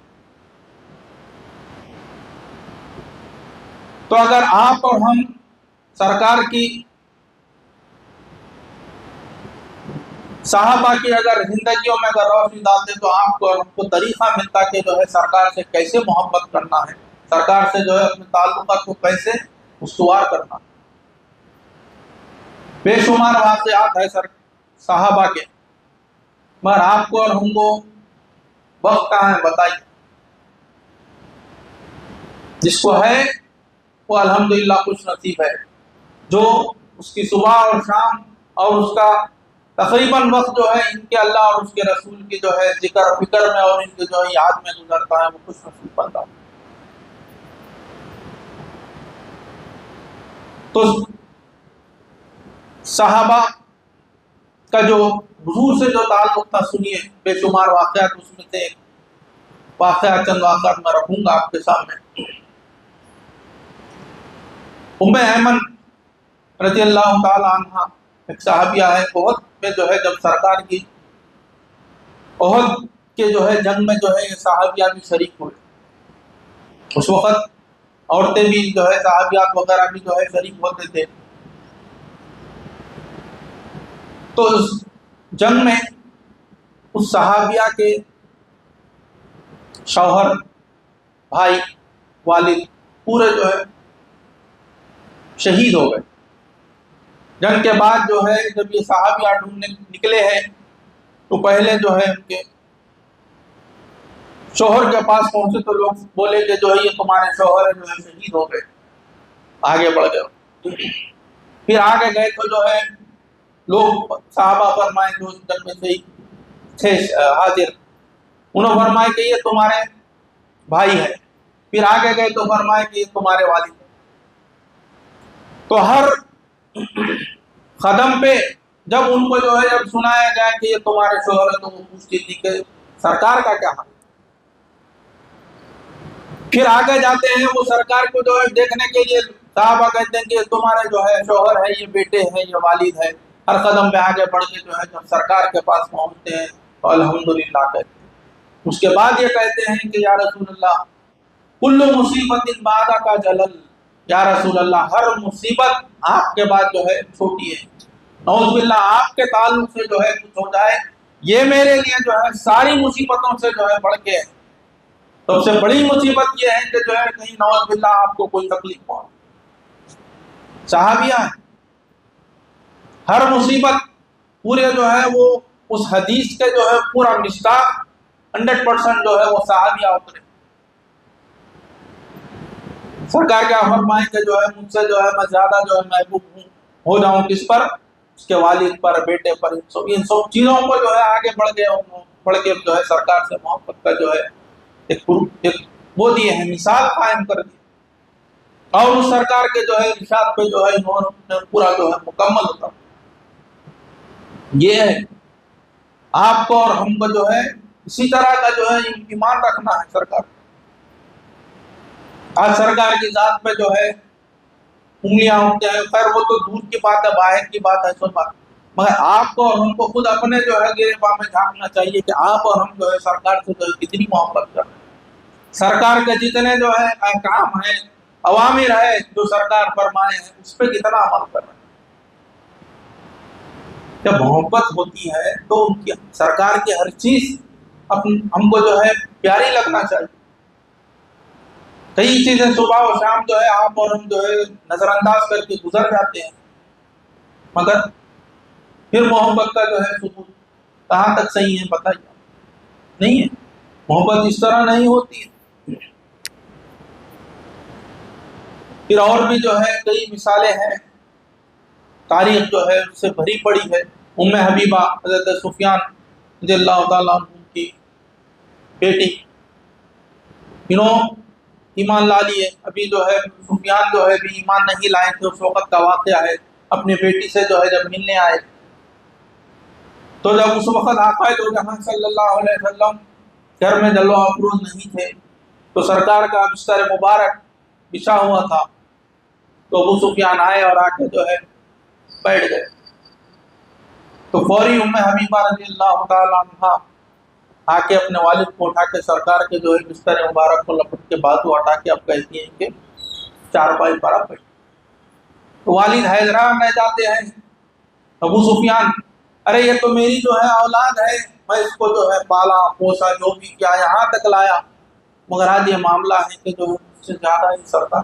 تو اگر آپ اور ہم سرکار کی صحابہ کی اگر زندگیوں میں اگر روشنی ڈالتے تو آپ کو اور ہم کو طریقہ ملتا کہ جو ہے سرکار سے کیسے محبت کرنا ہے، سرکار سے جو ہے اپنے تعلقات کو کیسے استوار کرنا۔ بے شمار واقعات ہے صحابہ کے، مگر آپ کو اور ہم کو وقت کہاں ہے بتائیے۔ جس کو ہے وہ الحمدللہ خوش نصیب ہے، جو اس کی صبح اور شام اور اس کا تقریباً وقت جو ہے ان کے اللہ اور اس کے رسول کی جو ہے ذکر و فکر میں اور ان کے جو ہے یاد میں گزرتا ہے، وہ خوش نصیب بنتا ہے۔ تو صحابہ کا جو حضور سے جو تعلق تھا، سنیے بے شمار واقعات، اس میں سے واقعات چند واقعات میں رکھوں گا آپ کے سامنے۔ ام ایمن رضی اللہ تعالی عنہ ایک صحابیہ ہے، احد میں جو ہے جب سرکار کی احد کے جو ہے جنگ میں جو ہے یہ صحابیہ بھی شریک ہوئے، اس وقت عورتیں بھی جو ہے صحابیات وغیرہ بھی جو ہے شریک ہوتے تھے۔ تو اس جنگ میں اس صحابیہ کے شوہر، بھائی، والد پورے جو ہے شہید ہو گئے۔ جنگ کے بعد جو ہے جب یہ صحابیہ ڈھونڈنے نکلے ہیں تو پہلے جو ہے ان کے شوہر کے پاس پہنچے تو لوگ بولے کہ جو ہے یہ تمہارے شوہر جو ہے شہید ہو گئے، آگے بڑھ گئے۔ پھر آگے گئے تو جو ہے لوگ صحابہ فرمائے جو جنگ میں سے تھے حاضر، انہوں فرمائے کہ یہ تمہارے بھائی ہے۔ پھر آگے گئے تو فرمائے کہ یہ تمہارے والد ہے۔ تو ہر قدم پہ جب ان کو جو ہے جب سنایا جائے کہ یہ تمہارے شوہر ہے تو وہ پوچھتی تھی کہ سرکار کا کیا حال۔ پھر آگے جاتے ہیں وہ سرکار کو جو ہے دیکھنے کے لیے، صحابہ کہتے ہیں کہ یہ تمہارے جو ہے شوہر ہے، یہ بیٹے ہیں، یہ والد ہے۔ ہر قدم پہ آگے بڑھ کے جو ہے جب سرکار کے پاس پہنچتے ہیں تو الحمدللہ کہتے ہیں۔ اس کے بعد یہ کہتے ہیں کہ یا رسول اللہ کل مصیبت بعد کا جلل، یا رسول اللہ ہر مصیبت آپ کے بعد جو ہے چھوٹی ہے، نعوذ باللہ آپ کے تعلق سے جو ہے کچھ ہو جائے یہ میرے لیے جو ہے ساری مصیبتوں سے جو ہے بڑھ کے ہے۔ سب سے بڑی مصیبت یہ ہے کہ جو ہے کہیں نعوذ باللہ آپ کو کوئی تکلیف پہنچے۔ صحابیہ ہر مصیبت پورے جو ہے وہ اس حدیث کے جو ہے پورا مصداق 100% جو ہے وہ صحابیہ اترے۔ سرکار کیا فرمائیں کہ جو ہے مجھ سے جو ہے میں زیادہ جو ہے محبوب ہو جاؤں کس پر، اس کے والد پر، بیٹے پر، ان سب چیزوں کو جو ہے آگے بڑھ کے جو ہے سرکار سے محبت کا جو ہے ایک وہ دیے ہیں، مثال قائم کر دی، اور اس سرکار کے جو ہے ارشاد پہ جو ہے انہوں نے پورا جو ہے مکمل ہوتا۔ یہ ہے آپ کو اور ہم کو جو ہے اسی طرح کا جو ہے ایمان رکھنا ہے سرکار۔ آج سرکار کی ذات پہ جو ہے انگلیاں اٹھتے ہیں، خیر وہ تو دور کی بات ہے، باہر کی بات ہے سب بات، مگر آپ کو اور ہم کو خود اپنے جو ہے گریباں میں جھانکنا چاہیے کہ آپ اور ہم جو ہے سرکار سے جو ہے کتنی محبت کریں۔ سرکار کے جتنے جو ہے احکام ہیں، اوامر ہے جو سرکار فرمائے ہیں، اس پہ کتنا عمل کر رہے ہیں۔ جب محبت ہوتی ہے تو ان کی سرکار کی ہر چیز ہم کو جو ہے پیاری لگنا چاہیے. کئی چیزیں صبح و شام جو ہے آپ اور ہم جو ہے نظر انداز کر کے گزر جاتے ہیں، مگر پھر محبت کا جو ہے ثبوت کہاں تک صحیح ہے بتائیے؟ نہیں ہے. محبت اس طرح نہیں ہوتی ہے. پھر اور بھی جو ہے کئی مثالیں ہیں، تاریخ جو ہے اس سے بھری پڑی ہے. ام حبیبہ حضرت سفیان رضی اللہ تعالیٰ عنہ کی بیٹی، انہوں ایمان لا لیے. ابھی جو ہے سفیان جو ہے بھی ایمان نہیں لائے تھے، اس وقت کا واقعہ ہے. اپنی بیٹی سے جو ہے جب ملنے آئے تو جب اس وقت آقا دو جہاں صلی اللہ علیہ وسلم گھر میں جلوہ افروز نہیں تھے تو سرکار کا بستر مبارک بچھا ہوا تھا، تو ابو سفیان آئے اور آ کے جو ہے بیٹھ گئے. تو فوری ام حبیبہ رضی اللہ تعالیٰ عنہ آ کے اپنے والد کو اٹھا کے سرکار کے جو ہے بستر مبارک کو لپٹ کے بازو ہٹا کے اب کہتی ہیں کہ چارپائی پر آپ بیٹھے. تو والد حیران رہ جاتے ہیں. ابو سفیان، ارے یہ تو میری جو ہے اولاد ہے، میں اس کو جو ہے پالا پوسا جو بھی کیا یہاں تک لایا، مگر آج یہ معاملہ ہے کہ جو اس سے زیادہ ہی سرکار.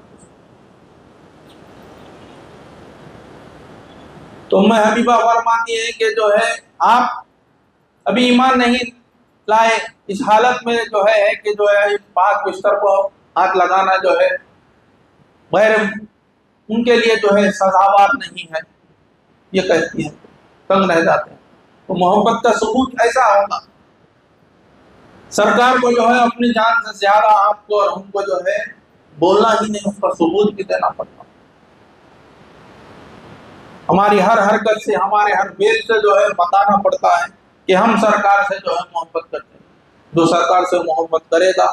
تو میں حبیبہ فرماتی ہے کہ جو ہے آپ ابھی ایمان نہیں لائے، اس حالت میں جو ہے کہ جو ہے پاک بستر کو ہاتھ لگانا جو ہے غیر ان کے لیے جو ہے سزاوار نہیں ہے، یہ کہتی ہے. تنگ رہ جاتے ہیں. تو محبت کا ثبوت ایسا ہوگا. سرکار کو جو ہے اپنی جان سے زیادہ آپ کو اور ہم کو جو ہے بولنا ہی نہیں، اس کا ثبوت بھی دینا پڑتا. ہماری ہر حرکت سے، ہمارے ہر بیل سے جو ہے بتانا پڑتا ہے کہ ہم سرکار سے جو ہے محبت کرتے ہیں. جو سرکار سے محبت کرے گا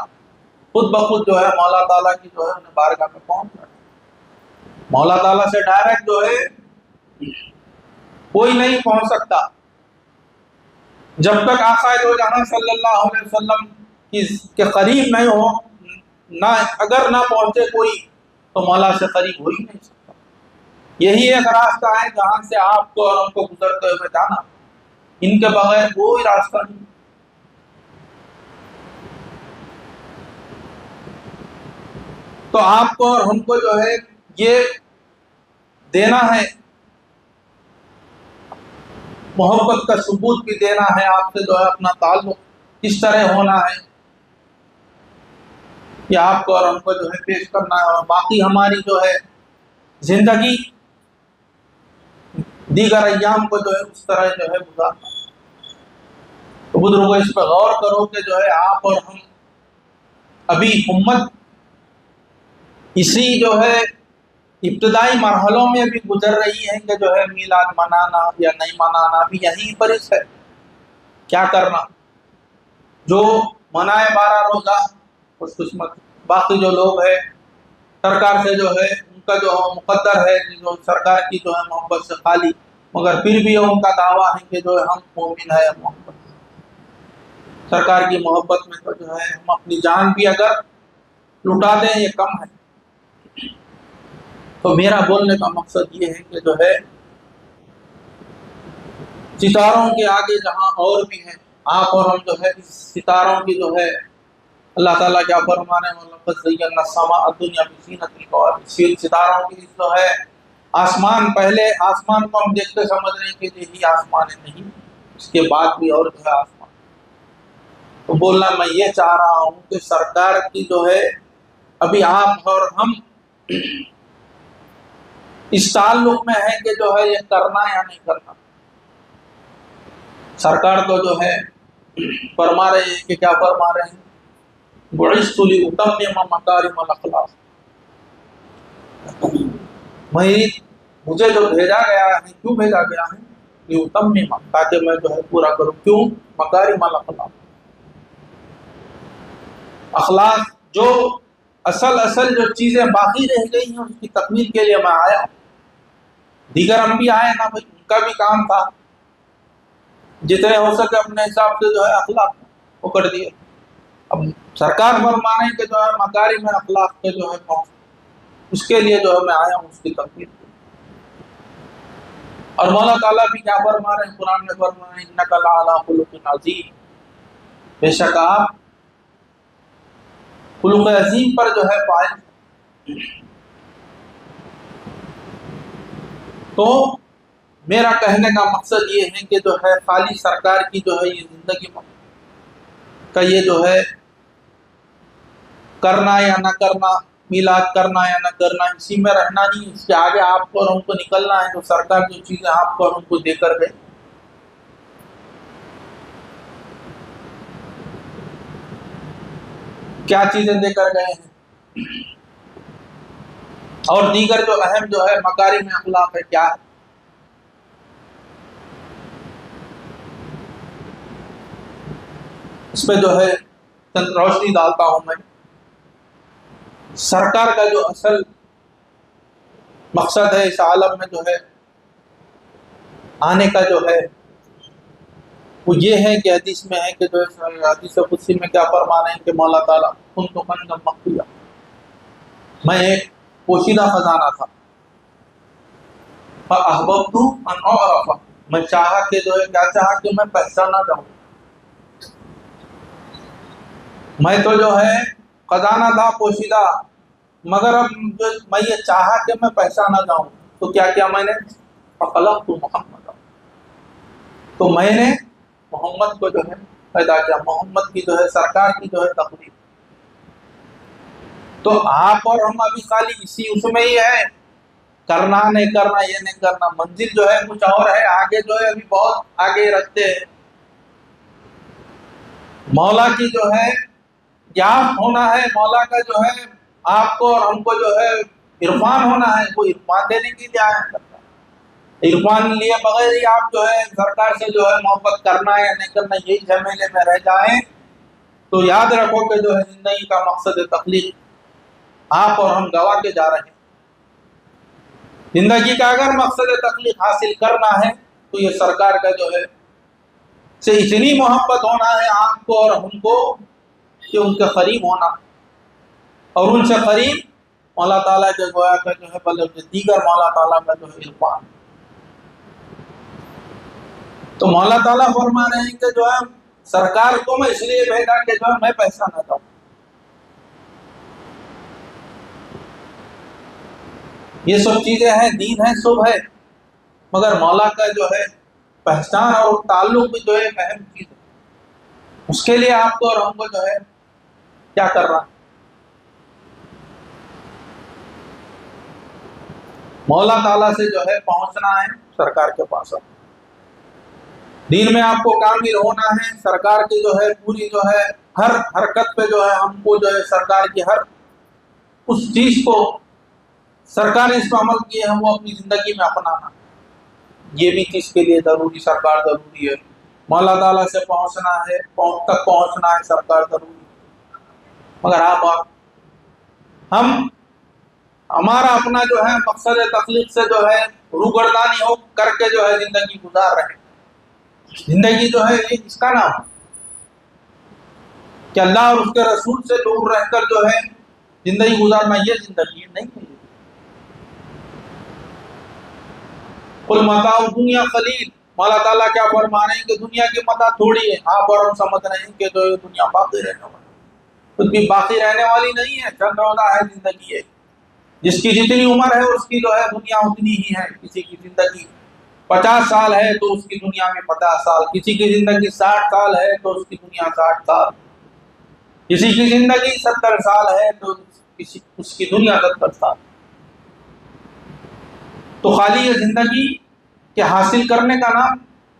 خود بخود جو ہے مولا تعالیٰ کی جو ہے بارگاہ میں پہنچ جائے. مولا تعالیٰ سے ڈائریکٹ جو ہے کوئی نہیں پہنچ سکتا جب تک آقا دو جہاں صلی اللہ علیہ وسلم کے قریب نہیں ہو. نہ اگر نہ پہنچے کوئی تو مولا سے قریب ہو ہی نہیں سکتا. یہی ایک راستہ ہے جہاں سے آپ کو اور ہم کو گزرتے ہوئے جانا. ان کے بغیر کوئی راستہ نہیں. تو آپ کو اور ہم کو جو ہے یہ دینا ہے، محبت کا ثبوت بھی دینا ہے. آپ سے جو ہے اپنا تعلق کس طرح ہونا ہے یہ آپ کو اور ہم کو جو ہے پیش کرنا ہے. اور باقی ہماری جو ہے زندگی دیگر ایام کو جو ہے اس طرح جو ہے گزارنا. تو بزرگوں اس پہ غور کرو کہ جو ہے آپ اور ہم ابھی امت اسی جو ہے ابتدائی مرحلوں میں بھی گزر رہی ہے کہ جو ہے میلاد منانا یا نہیں منانا بھی یہیں پر اس ہے. کیا کرنا؟ جو منائے 12 روزہ خوش قسمت. باقی جو لوگ ہیں سرکار سے جو ہے ان کا جو مقدر ہے جو سرکار کی جو ہے محبت سے خالی، مگر پھر بھی ان کا دعویٰ ہے کہ جو ہے ہم مومن ہے. محبت سرکار کی محبت میں تو جو ہے ہم اپنی جان بھی اگر لٹا دیں یہ کم ہے. تو میرا بولنے کا مقصد یہ ہے کہ جو ہے ستاروں کے آگے جہاں اور بھی ہیں، آپ اور ہم جو ہے اس ستاروں کی جو ہے اللہ تعالیٰ کیا فرمانے وَلَقَدْ زَيَّنَّا السَّمَاءَ الدُّنْيَا بِزِينَةٍ الْكَوَاكِبِ. ستاروں کی جو ہے آسمان، پہلے آسمان کو ہم دیکھتے سمجھ رہے ہیں کہ یہی آسمان ہے، نہیں، اس کے بعد بھی اور جو ہے آسمان. تو بولنا میں یہ چاہ رہا ہوں کہ سرکار کی جو ہے ابھی آپ اور ہم اس تعلق میں ہے کہ جو ہے یہ کرنا یا نہیں کرنا. سرکار تو جو ہے فرما رہے ہیں کہ کیا فرما رہے ہیں؟ بُعِثْتُ لِأُتَمِّمَ مَكَارِمَ الْأَخْلَاقِ. مجھے جو بھیجا گیا ہے، کیوں بھیجا گیا ہے؟ لِأُتَمِّمَ، تاکہ میں جو ہے پورا کروں. کیوں؟ مکارم الاخلاق. اخلاق جو اصل جو چیزیں باقی رہ گئی ہیں اس کی تکمیل کے لیے میں آیا ہوں. دیگر انبیاء آئے نا بھائی، ان کا بھی کام تھا جتنے ہو سکے اپنے حساب سے جو ہے اخلاق وہ کر دیے. اب سرکار فرمانے کے جو ہے مکارم اخلاق کے جو ہے اس کے لیے جو ہے میں آیا ہوں اس کی تکمیل. اور مولا تعالیٰ بھی کیا فرما رہے ہیں قرآن میں؟ فرما رہے ہیں انک لعلی خلق عظیم، بے شک آپ خلق عظیم پر جو ہے فائز۔ تو میرا کہنے کا مقصد یہ ہے کہ جو ہے خالی سرکار کی جو ہے یہ زندگی کا یہ جو ہے کرنا یا نہ کرنا، میلاد کرنا یا نہ کرنا، اسی میں رہنا نہیں، اس کے آگے آپ کو اور ہم کو نکلنا ہے۔ جو سرکار جو چیزیں آپ کو اور ہم کو دے کر گئے، کیا چیزیں دے کر گئے ہیں، اور دیگر جو اہم جو ہے مکارم اخلاق ہے کیا ہے۔ اس پہ جو ہے چند روشنی ڈالتا ہوں میں۔ سرکار کا جو اصل مقصد ہے اس عالم میں جو ہے آنے کا جو ہے وہ یہ ہے کہ حدیث میں ہے کہ جو حدیث قدسی میں کیا فرما رہے ہیں کہ مولا تعالیٰ کنت کنزا مخفیا، میں ایک پوشیدہ خزانہ تھا، فاحببت ان اعرف، میں چاہا کہ جو ہے کیا چاہا کہ میں پہچانا جاؤں۔ میں تو جو ہے خزانہ تھا پوشیدہ، مگر اب جو میں یہ چاہا کہ میں پہچانا جاؤں، تو کیا کیا میں نے؟ فخلقت محمد، تو میں نے محمد کو جو ہے پیدا کیا، محمد کی جو ہے سرکار کی جو ہے تقریر۔ تو آپ اور ہم ابھی خالی اسی اس میں ہی ہے، کرنا نہیں کرنا یہ نہیں کرنا، منزل جو ہے کچھ اور ہے، آگے جو ہے ابھی بہت آگے رکھتے ہیں۔ مولا کی جو ہے یافت ہونا ہے، مولا کا جو ہے آپ کو اور ہم کو جو ہے عرفان ہونا ہے، وہ عرفان دینے کے لیے آیا کرتا ہے۔ عرفان لیے بغیر ہی آپ جو ہے سرکار سے جو ہے محبت کرنا یا نہیں کرنا یہی جھمیلے میں رہ جائیں تو یاد رکھو کہ جو ہے زندگی کا مقصد تخلیق آپ اور ہم گوا کے جا رہے ہیں۔ زندگی کا اگر مقصد تخلیق حاصل کرنا ہے تو یہ سرکار کا جو ہے سے اتنی محبت ہونا ہے آپ کو اور ہم کو کہ ان کے قریب ہونا، اور ان سے قریب مولا تعالیٰ کے گویا کا جو ہے بلکہ دیگر مولا تعالیٰ کا جو ہے عرفان۔ تو مولا تعالیٰ فرما رہے ہیں کہ جو ہے سرکار کو میں اس لیے بھیجا کہ جو ہے میں پہچانا جاؤں۔ یہ سب چیزیں ہیں، دین ہے، سب ہے، مگر مولا کا جو ہے پہچان اور تعلق بھی جو ہے ایک اہم چیز ہے۔ اس کے لیے آپ کو اور ہم کو جو ہے کیا کر رہا ہے؟ مولا تعالیٰ سے جو ہے پہنچنا ہے سرکار کے پاس، دین میں آپ کو کامل ہونا ہے، سرکار کی جو ہے پوری جو ہے ہر حرکت پہ جو ہے ہم کو جو ہے سرکار کی ہر اس چیز کو سرکار نے اس پر عمل کیے ہم وہ اپنی زندگی میں اپنانا، یہ بھی چیز کے لیے ضروری سرکار ضروری ہے۔ مولا تعالیٰ سے پہنچنا ہے، تک پہنچنا ہے سرکار ضروری ہے، مگر آپ ہمارا اپنا جو ہے مقصد تخلیق سے جو ہے روگردانی ہو کر کے جو ہے زندگی گزار رہے ہیں۔ زندگی جو ہے یہ اس کا نام ہے کہ اللہ اور اس کے رسول سے دور رہ کر جو ہے زندگی گزارنا، یہ زندگی نہیں ہے۔ قل متاع دنیا قلیل، مولا تعالیٰ کیا فرما رہے ہیں کہ دنیا کی متاع تھوڑی ہے، آپ اور ہم سمجھ رہے ہیں کہ جو دنیا باقی رہنے والی، کچھ بھی باقی رہنے والی نہیں ہے، چند روزہ ہے زندگی ہے۔ جس کی جتنی عمر ہے اس کی جو ہے دنیا اتنی ہی ہے۔ کسی کی زندگی 50 سال ہے تو اس کی دنیا میں 50 سال، کسی کی زندگی 60 سال ہے تو اس کی دنیا 60 سال، کسی کی زندگی 70 سال ہے تو اس کی دنیا 70 سال۔ تو خالی یہ زندگی کے حاصل کرنے کا نام،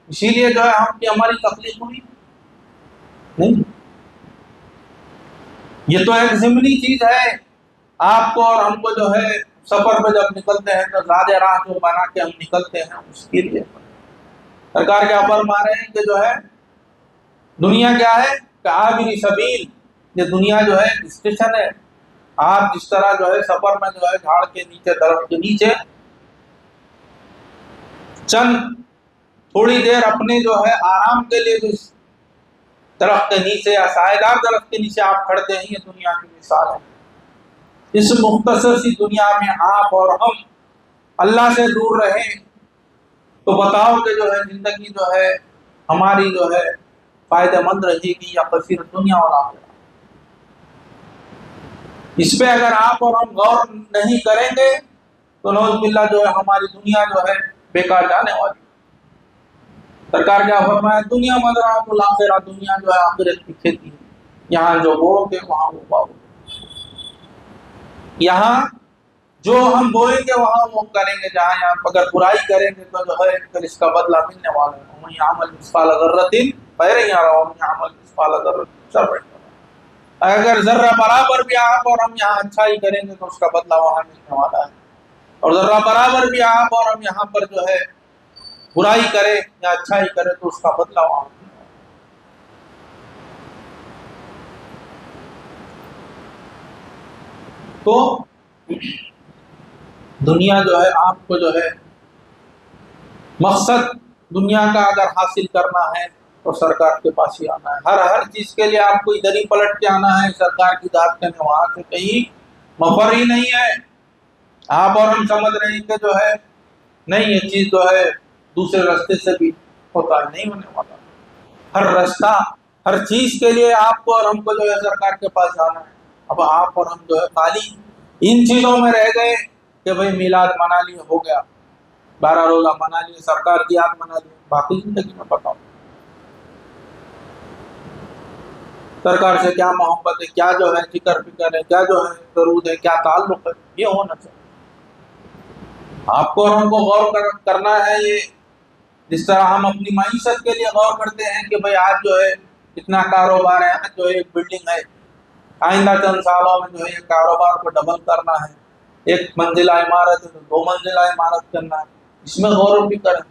اسی لیے جو ہے ہماری تخلیق ہوئی نہیں، یہ تو ایک ضمنی چیز ہے۔ آپ کو اور ہم کو جو ہے سفر پہ جب نکلتے ہیں تو زیادہ راہ جو بنا کے ہم نکلتے ہیں اس کے لیے سرکار کیا فرما رہے ہیں کہ جو ہے دنیا کیا ہے کہ عابری سبیل، یہ دنیا جو ہے اسٹیشن ہے۔ آپ جس طرح جو ہے سفر میں جو ہے جھاڑ کے نیچے، درخت کے نیچے چند تھوڑی دیر اپنے جو ہے آرام کے لیے جو درخت کے نیچے یا سائیدار درخت کے نیچے آپ کھڑتے ہیں، یہ دنیا کی مثال ہے۔ اس مختصر سی دنیا میں آپ اور ہم اللہ سے دور رہیں، تو بتاؤ کہ جو ہے زندگی جو ہے ہماری جو ہے فائدہ مند رہے گی یا کثیر دنیا اور آخرت؟ اس پہ اگر آپ اور ہم غور نہیں کریں گے تو نعوذ باللہ جو ہے ہماری دنیا جو ہے بیکار جانے والی۔ سرکار کیا فرمایا؟ دنیا مزرعۃ الآخرہ، دنیا جو ہے آخرت کی کھیتی ہے، یہاں جو بو گے وہاں وہ پاؤ گے، یہاں جو ہم بوئیں گے وہاں وہ کریں گے، جہاں یہاں اگر برائی کریں گے تو جو ہے پھر اس کا بدلہ ملنے والا ہے۔ ومن یعمل مثقال ذرۃ خیرا یرہ ومن یعمل مثقال ذرۃ شرا یرہ۔ اگر ذرہ برابر بھی آپ اور ہم یہاں اچھائی کریں گے تو اس کا بدلہ وہاں ملنے والا ہے، اور ذرہ برابر بھی آپ اور ہم یہاں پر جو ہے برائی کرے یا اچھائی کرے تو اس کا بدلہ وہاں ملنے والا ہے۔ تو دنیا جو ہے آپ کو جو ہے مقصد دنیا کا اگر حاصل کرنا ہے تو سرکار کے پاس ہی آنا ہے۔ ہر چیز کے لیے آپ کو ادھر ہی پلٹ کے آنا ہے، سرکار کی ذات کرنے، وہاں سے کہیں مفر ہی نہیں ہے۔ آپ اور ہم سمجھ رہے ہیں کہ جو ہے نہیں یہ چیز جو ہے دوسرے راستے سے بھی ہوتا ہے، نہیں ہونے والا۔ ہر رستہ، ہر چیز کے لیے آپ کو اور ہم کو جو ہے سرکار کے پاس جانا ہے۔ اب آپ اور ہم جو ہے خالی ان چیزوں میں رہ گئے کہ بھئی میلاد منا لیے، ہو گیا، 12 روزہ منا لیے، سرکار کی یاد منا لیے، باقی زندگی میں بتاؤ سرکار سے کیا محبت ہے، کیا جو ہے فکر ہے، کیا جو ہے درود ہے، کیا تعلق ہے؟ یہ ہونا چاہیے۔ آپ کو اور ہم کو غور کرنا ہے، یہ جس طرح ہم اپنی معیشت کے لیے غور کرتے ہیں کہ بھئی آج جو ہے اتنا کاروبار ہے، آج جو ہے ایک بلڈنگ ہے، آئندہ چند سالوں میں جو ہے یہ کاروبار کو ڈبل کرنا ہے، 1 منزلہ عمارت ہے تو 2 منزلہ عمارت کرنا ہے، اس میں غور و فکر ہے۔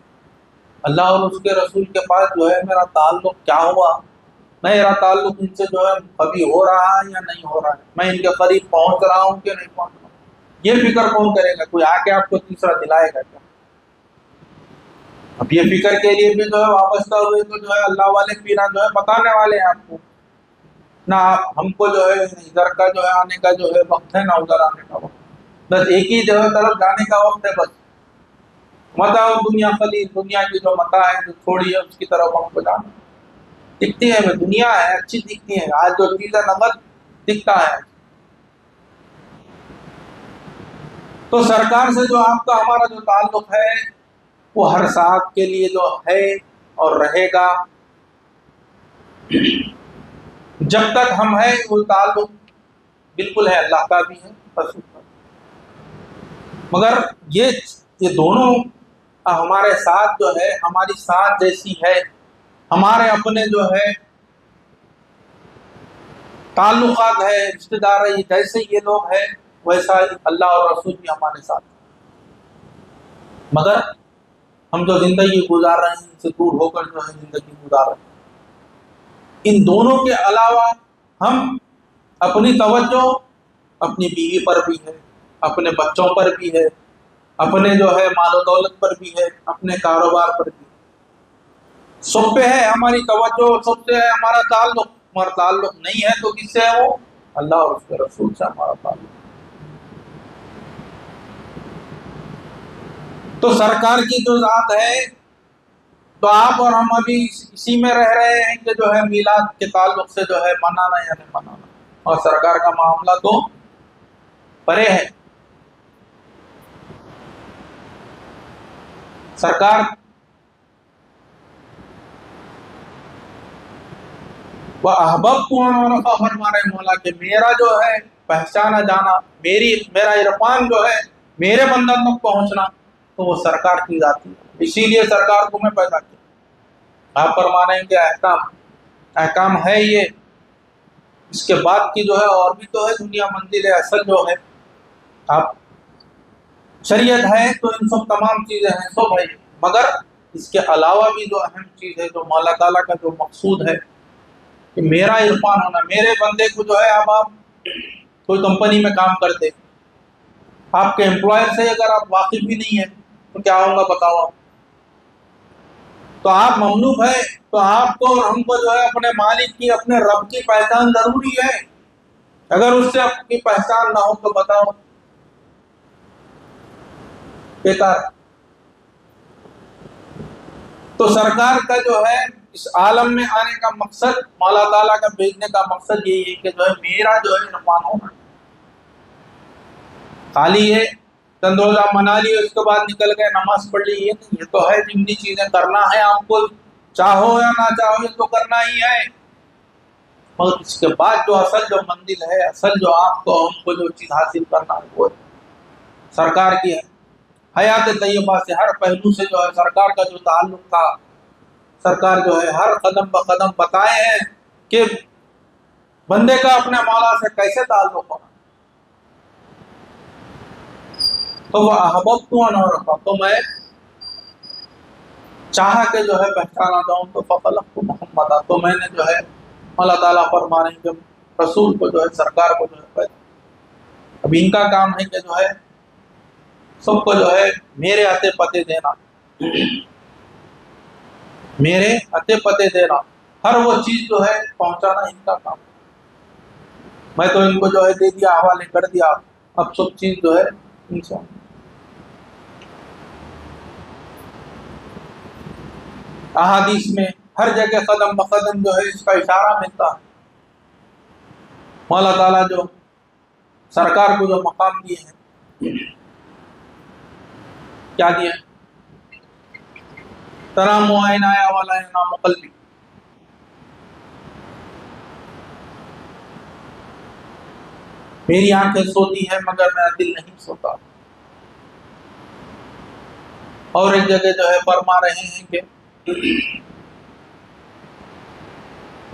اللہ اور اس کے رسول کے پاس جو ہے میرا تعلق کیا ہوا، میرا تعلق ان سے جو ہے ابھی ہو رہا ہے یا نہیں ہو رہا ہے، میں ان کے قریب پہنچ رہا ہوں کہ نہیں پہنچ رہا ہوں، یہ فکر کون کرے گا؟ کوئی آ کے آپ کو تیسرا دلائے گا کیا؟ اب یہ فکر کے لیے بھی جو ہے وابستہ ہوئے تو جو ہے اللہ والے پیران جو ہے بتانے والے ہیں آپ کو، نہ ہم کو جو ہے ادھر کا جو ہے آنے کا جو ہے وقت ہے، نہ ادھر آنے کا وقت، بس ایک ہی جو ہے طرف جانے کا وقت ہے، بس متاع دنیا قلیل، دنیا کی جو متاع ہے جو تھوڑی ہے اس کی طرف ہم کو جانا دکھتی ہے، دنیا ہے اچھی دکھتی ہے، آج جو چیزیں نقد دکھتا ہے۔ تو سرکار سے جو آپ کا ہمارا جو تعلق ہے وہ ہر ساتھ کے لیے جو ہے اور رہے گا، جب تک ہم ہیں وہ تعلق بالکل ہے، اللہ کا بھی ہے رسول کا بھی۔ مگر یہ دونوں ہمارے ساتھ جو ہے، ہماری ساتھ جیسی ہے، ہمارے اپنے جو ہے تعلقات ہے، رشتہ دار ہے، جیسے یہ لوگ ہیں ویسا ہی اللہ اور رسول بھی ہمارے ساتھ ہے۔ مگر ہم جو زندگی گزار رہے ہیں ان سے دور ہو کر جو ہے زندگی گزار رہے ہیں۔ ان دونوں کے علاوہ ہم اپنی توجہ اپنی بیوی پر بھی ہے، اپنے بچوں پر بھی ہے، اپنے جو ہے مال و دولت پر بھی ہے، اپنے کاروبار پر بھی ہے، سب پہ ہے ہماری توجہ، سب سے ہے ہمارا تعلق۔ ہمارا تعلق نہیں ہے تو کس سے ہے؟ وہ اللہ اور اس کے رسول سے ہمارا تعلق۔ تو سرکار کی جو ذات ہے، تو آپ اور ہم ابھی اسی میں رہ رہے ہیں کہ جو ہے میلاد کے تعلق سے جو ہے منانا یا نہیں منانا، اور سرکار کا معاملہ تو پرے ہے۔ سرکار وَأَحْبَبْتُ فرما رہے مولا کہ میرا جو ہے پہچانا جانا، میرا عرفان جو ہے میرے بندوں تک پہنچنا، تو وہ سرکار کی ذات ہے، اسی لیے سرکار کو میں پیدا کیا۔ آپ فرما رہے ہیں کہ احکام ہے یہ، اس کے بعد کی جو ہے اور بھی تو ہے دنیا، منزل اصل جو ہے آپ شریعت ہے تو ان سب تمام چیزیں ہیں، سب ہے، مگر اس کے علاوہ بھی جو اہم چیز ہے، جو مولا تعالیٰ کا جو مقصود ہے کہ میرا عرفان ہونا، میرے بندے کو جو ہے، اب آپ کوئی کمپنی میں کام کرتے، آپ کے امپلائر سے اگر آپ واقف بھی نہیں ہیں تو کیا ہوگا بتاؤ آپ؟ تو آپ مملوک ہے، تو آپ کو اور ہم کو جو ہے اپنے مالک کی، اپنے رب کی پہچان ضروری ہے۔ اگر اس سے آپ کی پہچان نہ ہو تو بتاؤ بیکار۔ تو سرکار کا جو ہے اس عالم میں آنے کا مقصد، مولا تعالیٰ کا بھیجنے کا مقصد یہی ہے کہ جو ہے میرا جو ہے عرفان ہونا. خالی یہ چند روزہ منا لیے اس کے بعد نکل گئے نماز پڑھ لی، یہ نہیں. یہ تو ہے جتنی چیزیں کرنا ہے آپ کو، چاہو یا نہ چاہو یہ تو کرنا ہی ہے. مگر اس کے بعد جو اصل جو منزل ہے، اصل جو آپ کو ہم کو جو چیز حاصل کرنا ہے وہ سرکار کی ہے. حیات طیبہ سے ہر پہلو سے جو ہے سرکار کا جو تعلق تھا، سرکار جو ہے ہر قدم بقدم بتائے ہیں کہ بندے کا اپنے مولا سے کیسے تعلق ہونا. تو وہ احببت ان عرفہ، تو میں چاہا کہ جو ہے پہچانا جاؤں تو فخلقت محمد، تو میں نے جو ہے اللہ تعالیٰ فرما رہے ہیں کہ رسول کو جو ہے سرکار کو جو ہے اب ان کا کام ہے کہ جو ہے سب کو جو ہے میرے اتے پتے دینا، میرے اتے پتے دینا، ہر وہ چیز جو ہے پہنچانا ان کا کام. میں تو ان کو جو ہے دے دیا، حوالے کر دیا، اب سب چیز جو ہے ان سے. احادیث میں ہر جگہ قدم بقدم جو ہے اس کا اشارہ ملتا ہے. مولا تعالیٰ جو سرکار کو جو مقام دیے ہیں، کیا دیا؟ تنام عین آیا والا نام قلبی، میری آنکھیں سوتی ہے مگر میرا دل نہیں سوتا. اور ایک جگہ جو ہے فرما رہے ہیں کہ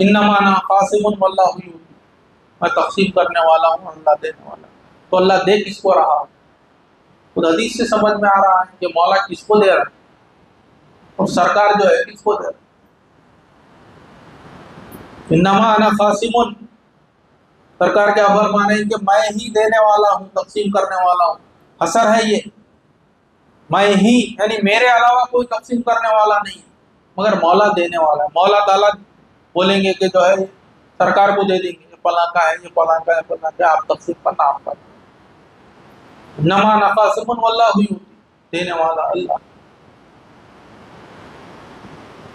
انما انا قاسم واللہ یؤتی، میں تقسیم کرنے والا ہوں، اللہ دینے والا. تو اللہ دے کس کو رہا؟ خود حدیث سے سمجھ میں آ رہا ہے کہ مولا کس کو دے رہا ہے اور سرکار جو ہے کس کو دے رہا ہے. انما انا قاسم، سرکار کیا فرما رہے ہیں کہ میں ہی دینے والا ہوں، تقسیم کرنے والا ہوں. حسر ہے یہ، میں ہی، یعنی میرے علاوہ کوئی تقسیم کرنے والا نہیں ہے مگر مولا دینے والا ہے. مولا تعالیٰ بولیں گے کہ جو ہے سرکار کو دے دیں گے، یہ فلاں کا ہے، یہ فلاں کا ہے، فلاں کا ہے، آپ تقسیم کرنا آپ کا. انما انا قاسم واللہ یؤتی، دینے والا اللہ.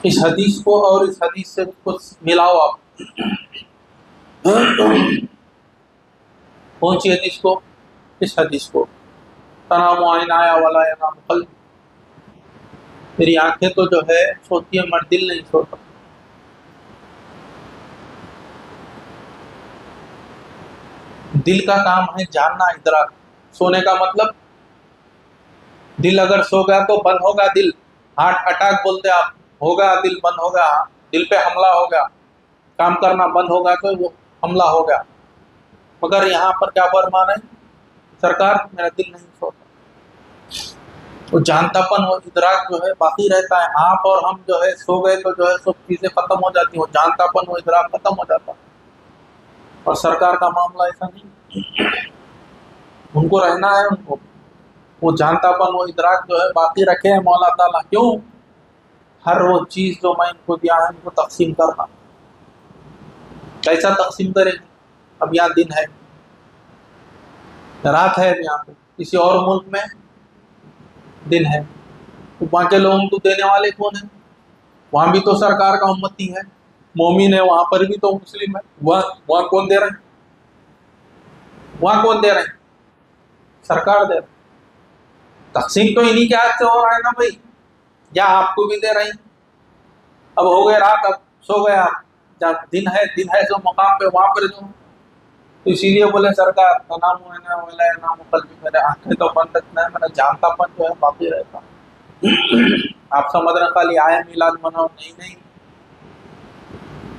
اس حدیث کو اور اس حدیث سے کچھ ملاؤ آپ. کون سی حدیث کو؟ اس حدیث کو. تنام عین آیا والا نام قلبی، میری آنکھیں تو جو ہے سوتی ہے مگر دل نہیں سوتا. دل کا کام ہے جاننا، ادراک. سونے کا مطلب دل اگر سو گیا تو بند ہوگا دل، ہارٹ اٹیک بولتے آپ، ہوگا دل بند ہوگا، دل پہ حملہ ہوگا، کام کرنا بند ہوگا تو وہ حملہ ہو گیا. مگر یہاں پر کیا فرمان ہے سرکار؟ میرا دل نہیں سوتا. وہ جانتا پن، وہ ادراک جو ہے باقی رہتا ہے. آپ اور ہم جو ہے سو گئے تو جو ہے سب چیزیں ختم ہو جاتی ہیں، وہ جانتا پن، وہ ادراک ختم ہو جاتا ہے. اور سرکار کا معاملہ ایسا نہیں، ان کو رہنا ہے، ان کو وہ جانتا پن، وہ ادراک جو ہے باقی رکھے ہیں مولا تعالیٰ. کیوں؟ ہر وہ چیز جو میں ان کو دیا ہے ان کو تقسیم کرنا. کیسا تقسیم کریں؟ اب یہاں دن ہے، رات ہے، یہاں پہ کسی اور ملک میں دن ہے، تو وہاں کے لوگوں کو دینے والے کون ہیں؟ وہاں بھی تو سرکار کا امتی ہے، مومن ہے، وہاں پر بھی تو مسلم ہے. وہاں کون دے رہے ہیں؟ وہاں کون دے رہے ہیں؟ سرکار دے رہے ہیں. تقسیم تو انہی کے ہاتھ سے ہو رہا ہے نا بھائی، یا آپ کو بھی دے رہے ہیں. اب ہو گئے رات، اب سو گئے آپ، جہاں دن ہے جو مقام پہ وہاں پر جو. تو اسی لیے بولے سرکار نام نام قلبی، میرے آنکھیں تو بند رکھنا ہے، میرا جانتا پن جو ہے باقی رہتا. آپ سمجھ رہے خالی آئے میلاد مناؤ، نہیں.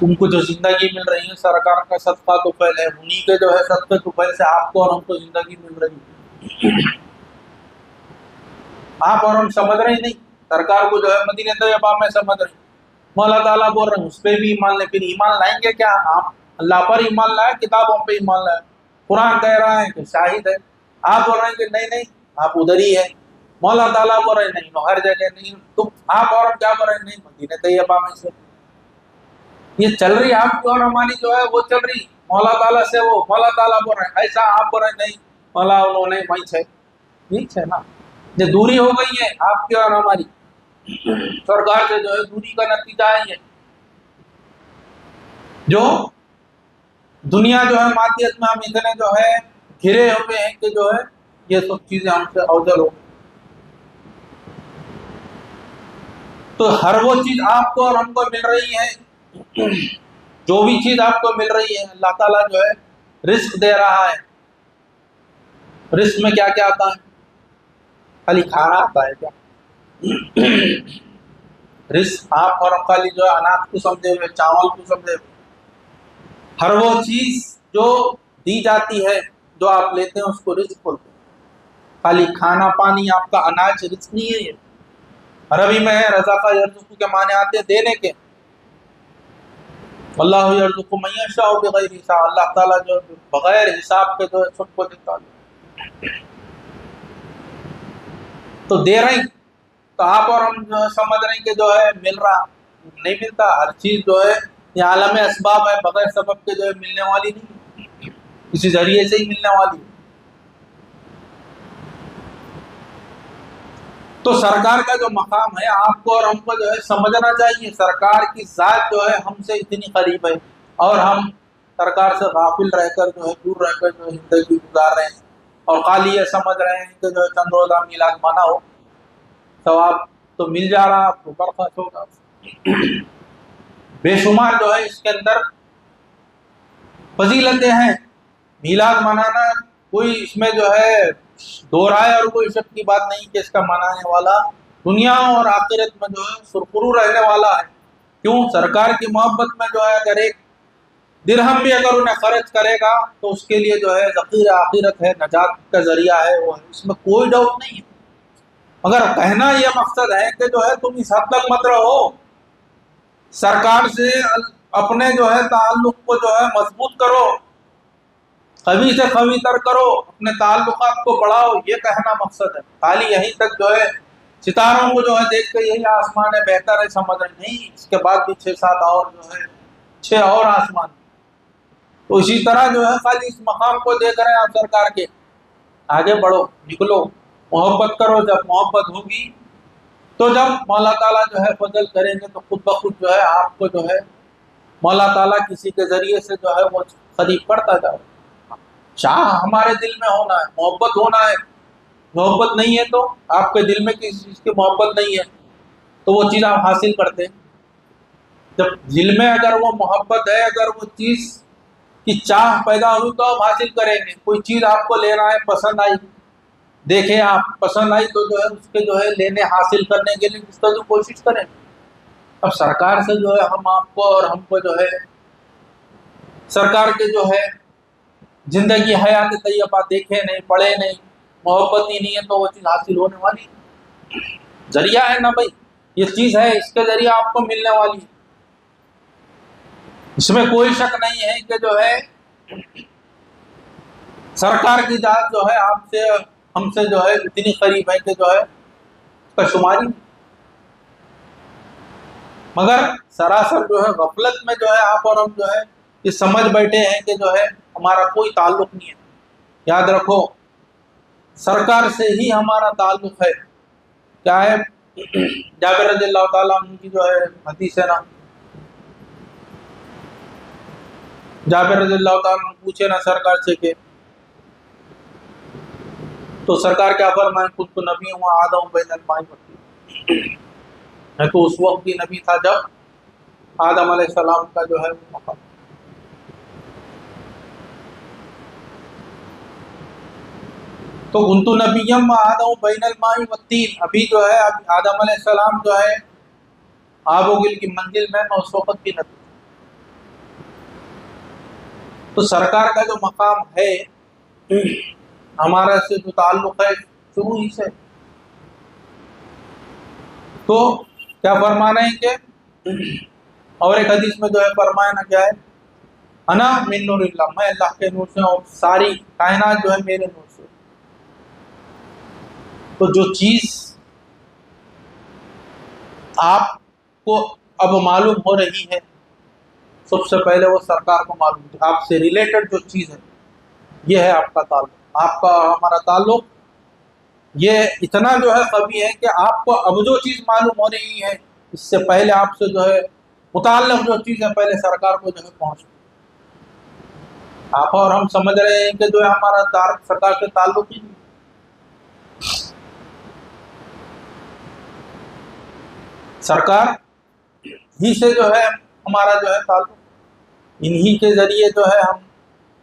تم کو جو زندگی مل رہی ہے سرکار کا صدقہ تو پہلے انہی کے جو ہے صدقے تو پہلے سے آپ کو اور ہم کو زندگی مل رہی ہے. آپ اور ہم سمجھ رہے نہیں، سرکار کو جو ہے مدینہ طیبہ میں سمجھ رہے. مولا تعالیٰ بول رہے ہیں اس پہ بھی ایمان لیں. پھر ایمان لائیں گے کیا؟ آپ اللہ پر ایمان لائیں، کتابوں پہ ایمان لائیں. قرآن کہہ رہا ہے کہ شاہد ہے، آپ بول رہے ہیں کہ نہیں آپ ادھر ہی ہے. مولا تعالیٰ بول رہے ہیں نہیں ہر جگہ نہیں. تم آپ اور ہم کیا بول رہے ہیں؟ نہیں مدینہ طیبہ میں سے یہ چل رہی آپ کی اور ہماری جو ہے وہ چل رہی مولا تعالیٰ سے. وہ مولا تعالیٰ بول رہے ہیں ایسا، آپ بول رہے ہیں نہیں مولا انہوں نے وہیں ہے. ٹھیک ہے نا، یہ دوری ہو گئی ہے آپ کی اور ہماری. سرکار سے جو ہے دوری کا نتیجہ ہے یہ، جو دنیا جو ہے مادیت میں ہم اتنے جو ہے گھرے ہوئے ہیں کہ جو ہے یہ سب چیزیں ہم سے اوجل ہو گئی۔ تو ہر وہ چیز آپ کو اور ہم کو مل رہی ہے، جو بھی چیز آپ کو مل رہی ہے اللہ تعالیٰ جو ہے رزق دے رہا ہے۔ رزق میں کیا کیا آتا ہے؟ خالی کھانا آتا ہے کیا؟ رزق آپ اور ہم خالی جو ہے اناج کو سمجھے ہوئے، چاول کو سمجھے ہوئے، ہر وہ چیز جو دی جاتی ہے جو آپ لیتے ہیں اس کو رزق بولتے ہیں۔ خالی کھانا پانی آپ کا اناج رزق نہیں ہے یہ۔ عربی میں رزق یرزق کے معنی آتے ہیں دینے کے۔ اللہ یرزق من یشاء بغیر حساب، اللہ تعالیٰ جو بغیر حساب کے جو ہے سب کو دیتا ہے، تو دے رہے ہیں۔ تو آپ اور ہم جو ہے سمجھ رہے ہیں کہ جو ہے مل رہا، نہیں ملتا۔ ہر چیز جو ہے یہ عالم اسباب ہے، بغیر سبب کے جو ہے ملنے والی نہیں، کسی ذریعے سے ہی ملنے والی۔ تو سرکار کا جو مقام ہے آپ کو اور ہم کو جو ہے سمجھنا چاہیے۔ سرکار کی ذات جو ہے ہم سے اتنی قریب ہے اور ہم سرکار سے غافل رہ کر جو ہے دور رہ کر جو ہے زندگی گزار رہے ہیں، اور خالی یہ سمجھ رہے ہیں کہ جو ہے چند روزہ میلاد مناؤ، ثواب تو مل جا رہا، آپ کو برکت ہوگا۔ بے شمار جو ہے اس کے اندر فضیلتیں ہیں۔ میلاد منانا کوئی اس میں جو ہے دو رائے اور کوئی شک کی بات نہیں کہ اس کا منانے والا دنیا اور آخرت میں جو ہے سرخرو رہنے والا ہے۔ کیوں؟ سرکار کی محبت میں جو ہے اگر ایک درہم بھی اگر انہیں خرچ کرے گا تو اس کے لیے جو ہے ذخیر آخرت ہے، نجات کا ذریعہ ہے، وہ ہے، اس میں کوئی ڈاؤٹ نہیں ہے۔ مگر کہنا یہ مقصد ہے کہ جو ہے تم اس حد تک مت رہو، سرکار سے اپنے جو ہے تعلق کو جو ہے مضبوط کرو، قوی سے قوی تر کرو، اپنے تعلقات کو بڑھاؤ، یہ کہنا مقصد ہے۔ خالی یہیں تک جو ہے ستاروں کو جو ہے دیکھ کے یہی آسمان ہے بہتر ہے سمجھ رہے نہیں، اس کے بعد بھی 6-7 اور جو ہے 6 اور آسمان۔ تو اسی طرح جو ہے خالی اس مقام کو دیکھ رہے ہیں آپ سرکار کے، آگے بڑھو، نکلو، محبت کرو۔ جب محبت ہوگی تو جب مولا تعالیٰ جو ہے فضل کریں گے تو خود بخود جو ہے آپ کو جو ہے مولا تعالیٰ کسی کے ذریعے سے جو ہے وہ قریب پڑتا جائے۔ چاہ ہمارے دل میں ہونا ہے، محبت ہونا ہے۔ محبت نہیں ہے تو آپ کے دل میں کسی چیز کی محبت نہیں ہے تو وہ چیز آپ حاصل کرتے ہیں۔ جب دل میں اگر وہ محبت ہے، اگر وہ چیز کی چاہ پیدا ہوئی تو آپ حاصل کریں گے۔ کوئی چیز آپ کو لینا ہے، پسند آئی، دیکھیں آپ پسند آئی تو جو ہے اس کے جو ہے لینے حاصل کرنے کے لیے کس طرح کوشش کریں۔ اب سرکار سے جو ہے ہم آپ کو اور ہم کو جو ہے سرکار کے جو ہے زندگی حیات طیبہ دیکھے نہیں، پڑھے نہیں، محبت ہی نہیں ہے تو وہ چیز حاصل ہونے والی ذریعہ ہے نا بھائی، یہ چیز ہے، اس کے ذریعہ آپ کو ملنے والی ہے۔ اس میں کوئی شک نہیں ہے کہ جو ہے سرکار کی ذات جو ہے آپ سے ہم سے جو ہے اتنی قریب ہے کہ جو ہے اس کا شماری نہیں۔ مگر سراسر جو ہے غفلت میں جو ہے آپ اور ہم جو ہے یہ سمجھ بیٹھے ہیں کہ جو ہے ہمارا کوئی تعلق نہیں ہے۔ یاد رکھو سرکار سے ہی ہمارا تعلق ہے۔ کیا ہے؟ جابر رضی اللہ تعالیٰ عنہ کی جو ہے حدیث ہے نا، جابر رضی اللہ تعالیٰ عنہ پوچھے نا سرکار سے کہ تو سرکار کیا فرمائیں، کنت نبی ہوں آدم بین الماء والطین، میں تو اس وقت بھی نبی تھا جب آدم علیہ السلام کا جو ہے مقام۔ تو کنت نبیم آدم بین الماء والطین، ابھی جو ہے آدم علیہ السلام جو ہے آب و گل کی منزل میں اس وقت بھی نبی۔ تو سرکار کا جو مقام ہے ہمارا سے جو تعلق ہے شروع ہی سے، تو کیا فرمانا ہے کہ اور ایک حدیث میں جو ہے فرمایا نا کیا ہے، انا من نور اللہ، میں اللہ کے نور سے اور ساری کائنات جو ہے میرے نور سے۔ تو جو چیز آپ کو اب معلوم ہو رہی ہے سب سے پہلے وہ سرکار کو معلوم ہے۔ آپ سے ریلیٹڈ جو چیز ہے یہ ہے آپ کا تعلق، آپ کا اور ہمارا تعلق یہ اتنا جو ہے قوی ہے کہ آپ کو اب جو چیز معلوم ہو رہی ہے اس سے پہلے آپ سے جو ہے متعلق جو چیز ہے پہلے سرکار کو جو ہے پہنچ، آپ اور ہم سمجھ رہے ہیں کہ جو ہے ہمارا سرکار سے تعلق ہی نہیں، سرکار ہی سے جو ہے ہمارا جو ہے تعلق، انہی کے ذریعے جو ہے ہم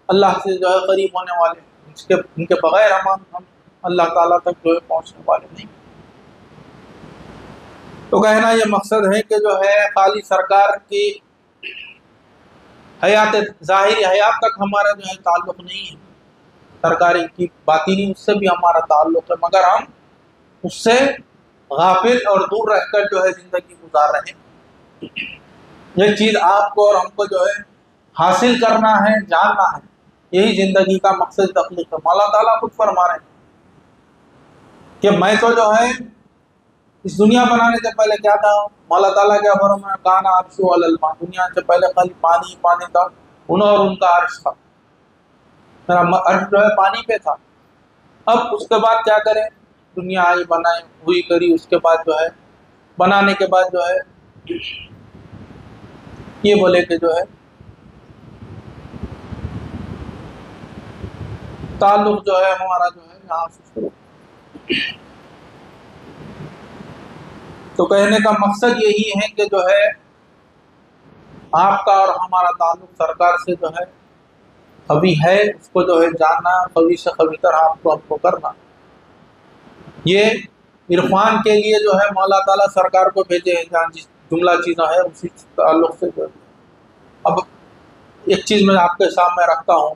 اللہ سے جو ہے قریب ہونے والے ہیں، ان کے بغیر ہم اللہ تعالیٰ تک جو ہے پہنچنے والے نہیں۔ تو کہنا یہ مقصد ہے کہ جو ہے خالی سرکار کی حیات ظاہری حیات تک ہمارا جو ہے تعلق نہیں ہے، سرکار کی باطنی اس سے بھی ہمارا تعلق ہے، مگر ہم اس سے غافل اور دور رہ کر جو ہے زندگی گزار رہے ہیں۔ یہ چیز آپ کو اور ہم کو جو ہے حاصل کرنا ہے، جاننا ہے، یہی زندگی کا مقصد تخلیق ہے۔ مولا تعالیٰ خود فرما رہے ہیں کہ میں تو جو ہے اس دنیا بنانے سے پہلے کیا تھا، مولا تعالیٰ کیا فرمایا، کانا عرش علی الماء، دنیا سے پہلے خالی پانی ہی پانی تھا، انہوں اور ان کا عرش تھا، میرا عرش جو ہے پانی پہ تھا۔ اب اس کے بعد کیا کریں، دنیا آئی بنائی ہوئی کری، اس کے بعد جو ہے بنانے کے بعد جو ہے یہ بولے کہ جو ہے تعلق جو ہے ہمارا جو ہے یہاں سے شروع۔ تو کہنے کا مقصد یہی ہے کہ جو ہے آپ کا اور ہمارا تعلق سرکار سے جو ہے قوی ہے، اس کو جو ہے جاننا، قوی سے قوی تر آپ کو کرنا۔ یہ عرفان کے لیے جو ہے مولا تعالیٰ سرکار کو بھیجے ہیں، جہاں جس جملہ چیزیں ہیں اسی تعلق سے جو ہے۔ اب ایک چیز میں آپ کے سامنے رکھتا ہوں،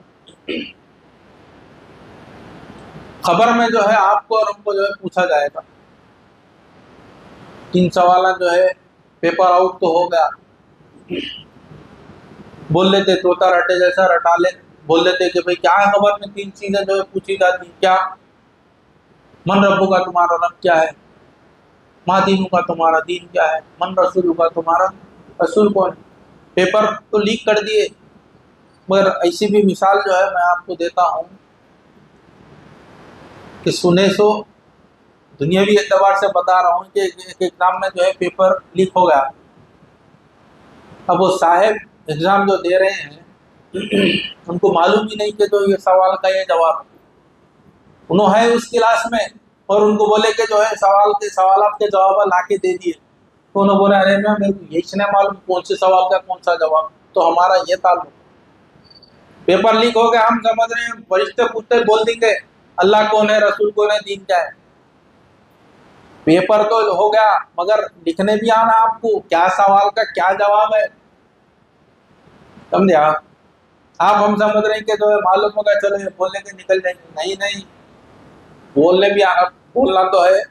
خبر میں جو ہے آپ کو اور ہم کو جو ہے پوچھا جائے گا 3 سوالات جو ہے، پیپر آؤٹ تو ہو گیا، بول لیتے طوطا رٹے جیسا رٹا لے، بول لیتے کہ بھئی کیا ہے خبر میں 3 چیزیں جو ہے پوچھی جاتی ہیں، کیا من ربو کا تمہارا رب کیا ہے، ما دینو کا تمہارا دین کیا ہے، من رسولو کا تمہارا رسول کون ہے۔ پیپر تو لیک کر دیے، مگر ایسی بھی مثال جو ہے میں آپ کو دیتا ہوں کہ سنے سو دنیاوی اعتبار سے بتا رہا ہوں کہ ایک ایگزام میں جو ہے پیپر لیک ہو گیا۔ اب وہ صاحب ایگزام جو دے رہے ہیں ان کو معلوم ہی نہیں کہ جو یہ سوال کا یہ جواب، انہوں ہے اس کلاس میں اور ان کو بولے کہ جو ہے سوالات کے جواب لا کے دے دیے، تو انہوں بولے ارے میں میرے کو یہ نہیں معلوم کون سے سوال کا کون سا جواب۔ تو ہمارا یہ تعلق، پیپر لیک ہو گیا، ہم سمجھ رہے ہیں فرشتے پوچھتے بول دیں گے اللہ کون ہے، رسول کون ہے، دین کیا ہے۔ پیپر تو ہو گیا مگر لکھنے بھی آنا آپ کو کیا سوال کا کیا جواب ہے، سمجھے آپ ہم سمجھ رہے ہیں کہ جو ہے معلوم ہوگا چلے بولنے کے نکل جائیں گے، نہیں بولنے بھی آنا، بولنا تو ہے،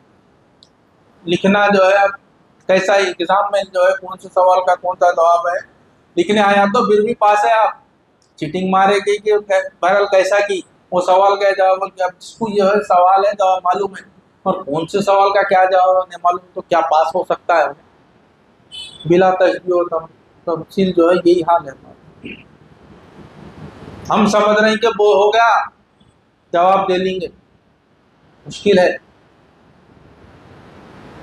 لکھنا جو ہے اب کیسا ایگزام میں جو ہے کون سے سوال کا کون سا جواب ہے لکھنے آیا تو پھر بھی پاس ہے، آپ چیٹنگ مارے گی کہ بہرحال کیسا کی وہ سوال کا جواب، اب جس کو جو ہے سوال ہے جواب معلوم ہے اور کون سے سوال کا کیا جواب نہیں معلوم تو کیا پاس ہو سکتا ہے، بلا تشبیہ و تمثیل جو ہے یہی حال ہے۔ ہم سمجھ رہے ہیں کہ وہ ہو گیا جواب دے لیں گے، مشکل ہے۔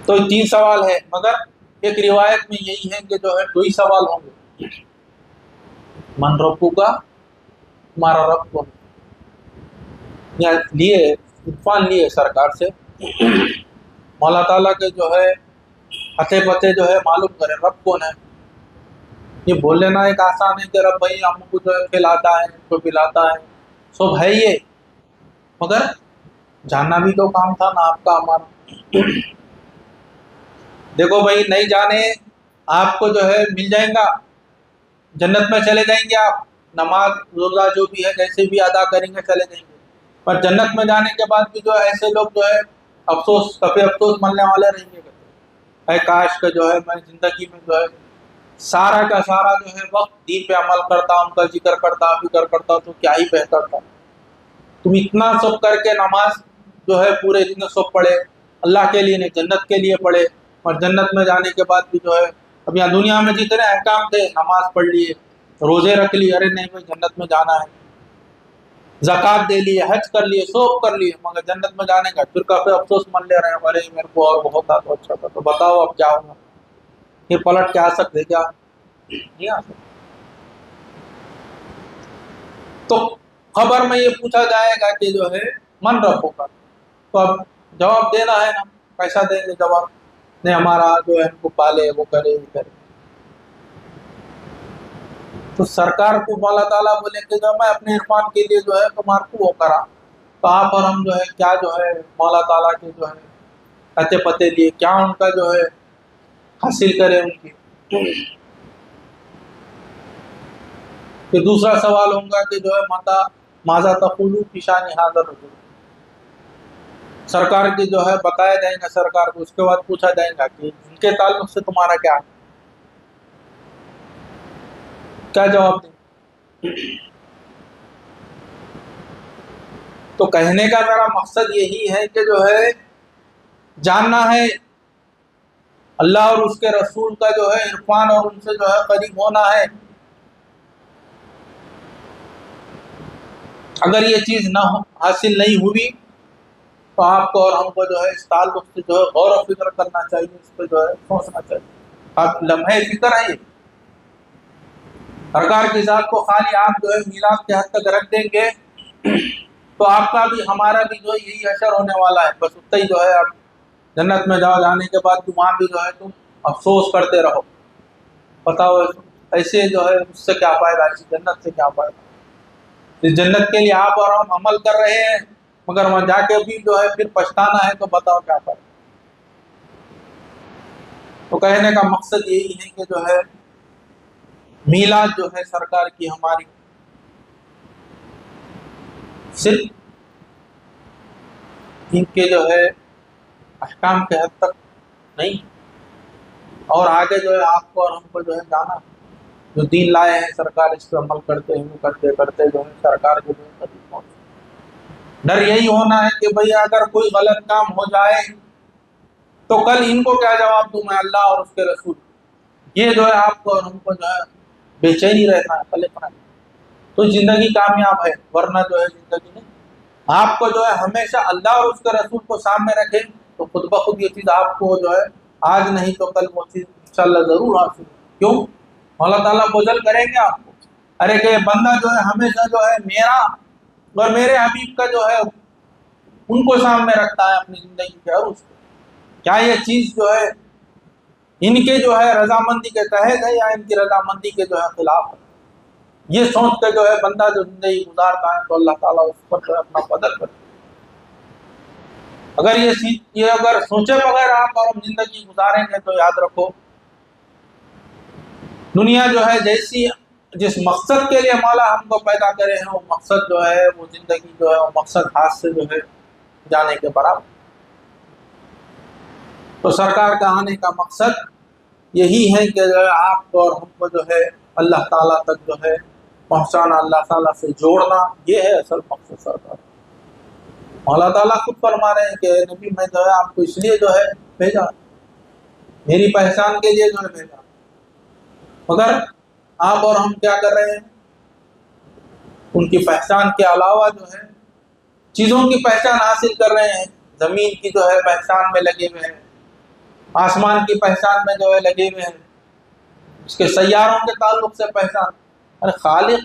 تو 3 سوال ہے، مگر ایک روایت میں یہی ہے کہ جو ہے 2 ہی سوال ہوں گے، من ربو کا تمہارا رب کون، یا لیے عرفان لیے سرکار سے مولا تعالیٰ کے جو ہے ہتے پتے جو ہے معلوم کرے رب کون ہے۔ یہ بول لینا ایک آسان ہے کہ رب بھائی ہم کو جو ہے کھلاتا ہے، ہم کو پلاتا ہے، سب ہے یہ، مگر جاننا بھی تو کام تھا نا آپ کا ہمارا۔ دیکھو بھائی نہیں جانے آپ کو جو ہے مل جائیں گا، جنت میں چلے جائیں گے، آپ نماز روزہ جو بھی ہے جیسے بھی ادا کریں گے چلے جائیں گے، پر جنت میں جانے کے بعد بھی جو ہے ایسے لوگ جو ہے افسوس کبھی افسوس ملنے والے رہیں گے، اے کاش کہ جو ہے میں زندگی میں جو ہے سارا کا سارا جو ہے وقت دین پہ عمل کرتا، ان کا ذکر کرتا، فکر کرتا تو کیا ہی بہتر تھا۔ تم اتنا سب کر کے نماز جو ہے پورے اتنے سب پڑھے اللہ کے لیے نہیں جنت کے لیے پڑھے، اور جنت میں جانے کے بعد بھی جو ہے اب یہاں دنیا میں جتنے احکام تھے نماز پڑھ لیے، روزے رکھ لیے، ارے نہیں بھائی جنت میں جانا ہے، زکات دے لیے، حج کر لیے، سوب کر لیے، مگر جنت میں جانے کا پھر کافی افسوس من لے رہے ہیں، ارے میرے کو اور بہت تھا تو اچھا تھا، تو بتاؤ اب کیا ہوگا؟ یہ پلٹ کے آ سکتے کیا؟ نہیں آ سکتے۔ تو خبر میں یہ پوچھا جائے گا کہ جو ہے من ربوں کا، تو اب جواب دینا ہے نا، پیسہ دیں گے جواب، نہیں ہمارا جو ہے ہم کو پالے، وہ کرے، یہ کرے۔ تو سرکار کو مولا تعالیٰ بولے کہ جو میں اپنے عرفان کے لیے جو ہے تمہارے کو وہ کرا، تو آپ اور ہم جو ہے کیا جو ہے مولا تعالیٰ کے جو ہے پتے پتے لیے کیا ان کا جو ہے حاصل کرے ان کی۔ پھر دوسرا سوال ہوگا کہ جو ہے ماذا تقولون فی شأن ھذا الرجل، سرکار کی جو ہے بتایا جائے گا سرکار کو، اس کے بعد پوچھا جائے گا کہ ان کے تعلق سے تمہارا کیا جواب دیں؟ تو کہنے کا میرا مقصد یہی ہے کہ جو ہے جاننا ہے اللہ اور اس کے رسول کا جو ہے عرفان، اور ان سے جو ہے قریب ہونا ہے۔ اگر یہ چیز حاصل نہیں ہوئی تو آپ کو اور ہم کو جو ہے اس تعلق سے جو ہے غور و فکر کرنا چاہیے، اس پہ جو ہے سوچنا چاہیے۔ آپ لمحے فکر ہے، سرکار کی ذات کو خالی آپ جو ہے میلاد کے حد تک رکھ دیں گے تو آپ کا بھی ہمارا بھی جو ہے یہی حشر ہونے والا ہے، بس اتنا ہی جو ہے آپ جنت میں جانے کے بعد وہاں بھی جو ہے تم افسوس کرتے رہو، بتاؤ ایسے جو ہے اس سے کیا فائدہ، اس جنت سے کیا فائدہ؟ اس جنت کے لیے آپ اور ہم عمل کر رہے ہیں مگر وہاں جا کے بھی جو ہے پھر پچھتانا ہے، تو بتاؤ کیا فائدہ؟ تو کہنے کا مقصد یہی ہے کہ جو ہے میلاد جو ہے سرکار کی ہماری صرف ان کے جو ہے احکام کے حد تک نہیں، اور آگے جو ہے آپ کو اور ہم کو جو ہے جانا، جو دین لائے ہیں سرکار اس پہ عمل کرتے ہیں، کرتے کرتے جو ہے سرکار کو جو ہے قریب پہنچے۔ ڈر یہی ہونا ہے کہ بھئی اگر کوئی غلط کام ہو جائے تو کل ان کو کیا جواب دوں میں، اللہ اور اس کے رسول؟ یہ جو ہے آپ کو اور ہم کو جو ہے بے چینی رہنا ہے، قلق رہنا ہے، تو زندگی کامیاب ہے، ورنہ جو ہے زندگی نہیں۔ آپ کو جو ہے ہمیشہ اللہ اور اس کے رسول کو سامنے رکھیں تو خود بخود یہ چیز آپ کو جو ہے آج نہیں تو کل وہ چیز انشاءاللہ ضرور حاصل ہے۔ کیوں؟ اللہ تعالیٰ بزل کریں گے آپ کو، ارے کہ یہ بندہ جو ہے ہمیشہ جو ہے میرا اور میرے حبیب کا جو ہے ان کو سامنے رکھتا ہے اپنی زندگی کے، اور اس کو کیا یہ چیز جو ہے ان کے جو ہے رضامندی کے تحت ہے یا ان کی رضامندی کے جو ہے خلاف ہے؟ یہ سوچ کے جو ہے بندہ جو زندگی گزارتا ہے تو اللہ تعالیٰ اس پر جو ہے اپنا بدل کرتا ہے۔ اگر یہ اگر سوچے بغیر آپ اور ہم زندگی گزاریں گے تو یاد رکھو دنیا جو ہے جس مقصد کے لیے مولا ہم کو پیدا کرے ہیں وہ مقصد جو ہے وہ زندگی جو ہے وہ مقصد ہاتھ سے جو ہے جانے کے برابر۔ تو سرکار کا آنے کا مقصد یہی ہے کہ جو ہے آپ کو اور ہم کو جو ہے اللہ تعالیٰ تک جو ہے پہنچانا، اللہ تعالیٰ سے جوڑنا، یہ ہے اصل مقصد سرکار۔ اللہ تعالیٰ خود فرما رہے ہیں کہ نبی میں جو ہے آپ کو اس لیے جو ہے بھیجا، میری پہچان کے لیے جو ہے بھیجا، مگر آپ اور ہم کیا کر رہے ہیں؟ ان کی پہچان کے علاوہ جو ہے چیزوں کی پہچان حاصل کر رہے ہیں، زمین کی جو ہے پہچان میں لگے ہوئے ہیں، آسمان کی پہچان میں جو ہے لگے ہوئے ہیں، اس کے سیاروں کے تعلق سے پہچان، ارے خالق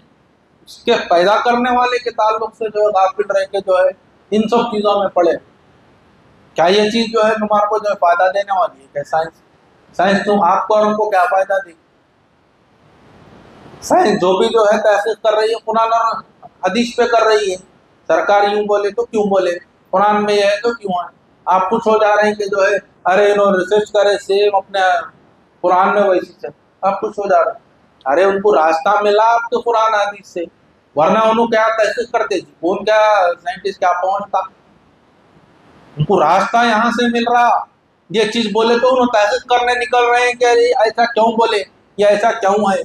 اس کے پیدا کرنے والے کے تعلق سے جو ہے غافل رہ کے جو ہے ان سب چیزوں میں پڑے۔ کیا یہ چیز جو ہے تمہارے کو جو ہے فائدہ دینے والی ہے کہ سائنس تم آپ کو اور ان کو کیا فائدہ دے؟ سائنس جو بھی جو ہے تحقیق کر رہی ہے قرآن اور حدیث پہ کر رہی ہے، سرکار یوں بولے تو کیوں بولے، قرآن میں یہ ہے تو کیوں ہے؟ آپ خوش ہو جا رہے ہیں کہ جو ہے ارے انہوں ریسرچ کرے سیم اپنے قرآن میں ویسی سے، آپ خوش ہو جا رہے ہیں، ارے ان کو راستہ ملا آپ کے قرآن حدیث سے، ورنہ انہوں کیا تحقیق کرتے جی، کون کیا سائنٹسٹ کیا پہنچتا، ان کو راستہ یہاں سے مل رہا، یہ چیز بولے تو انہوں تحقیق کرنے نکل رہے ہیں کہ ایسا کیوں بولے یا ایسا کیوں ہے۔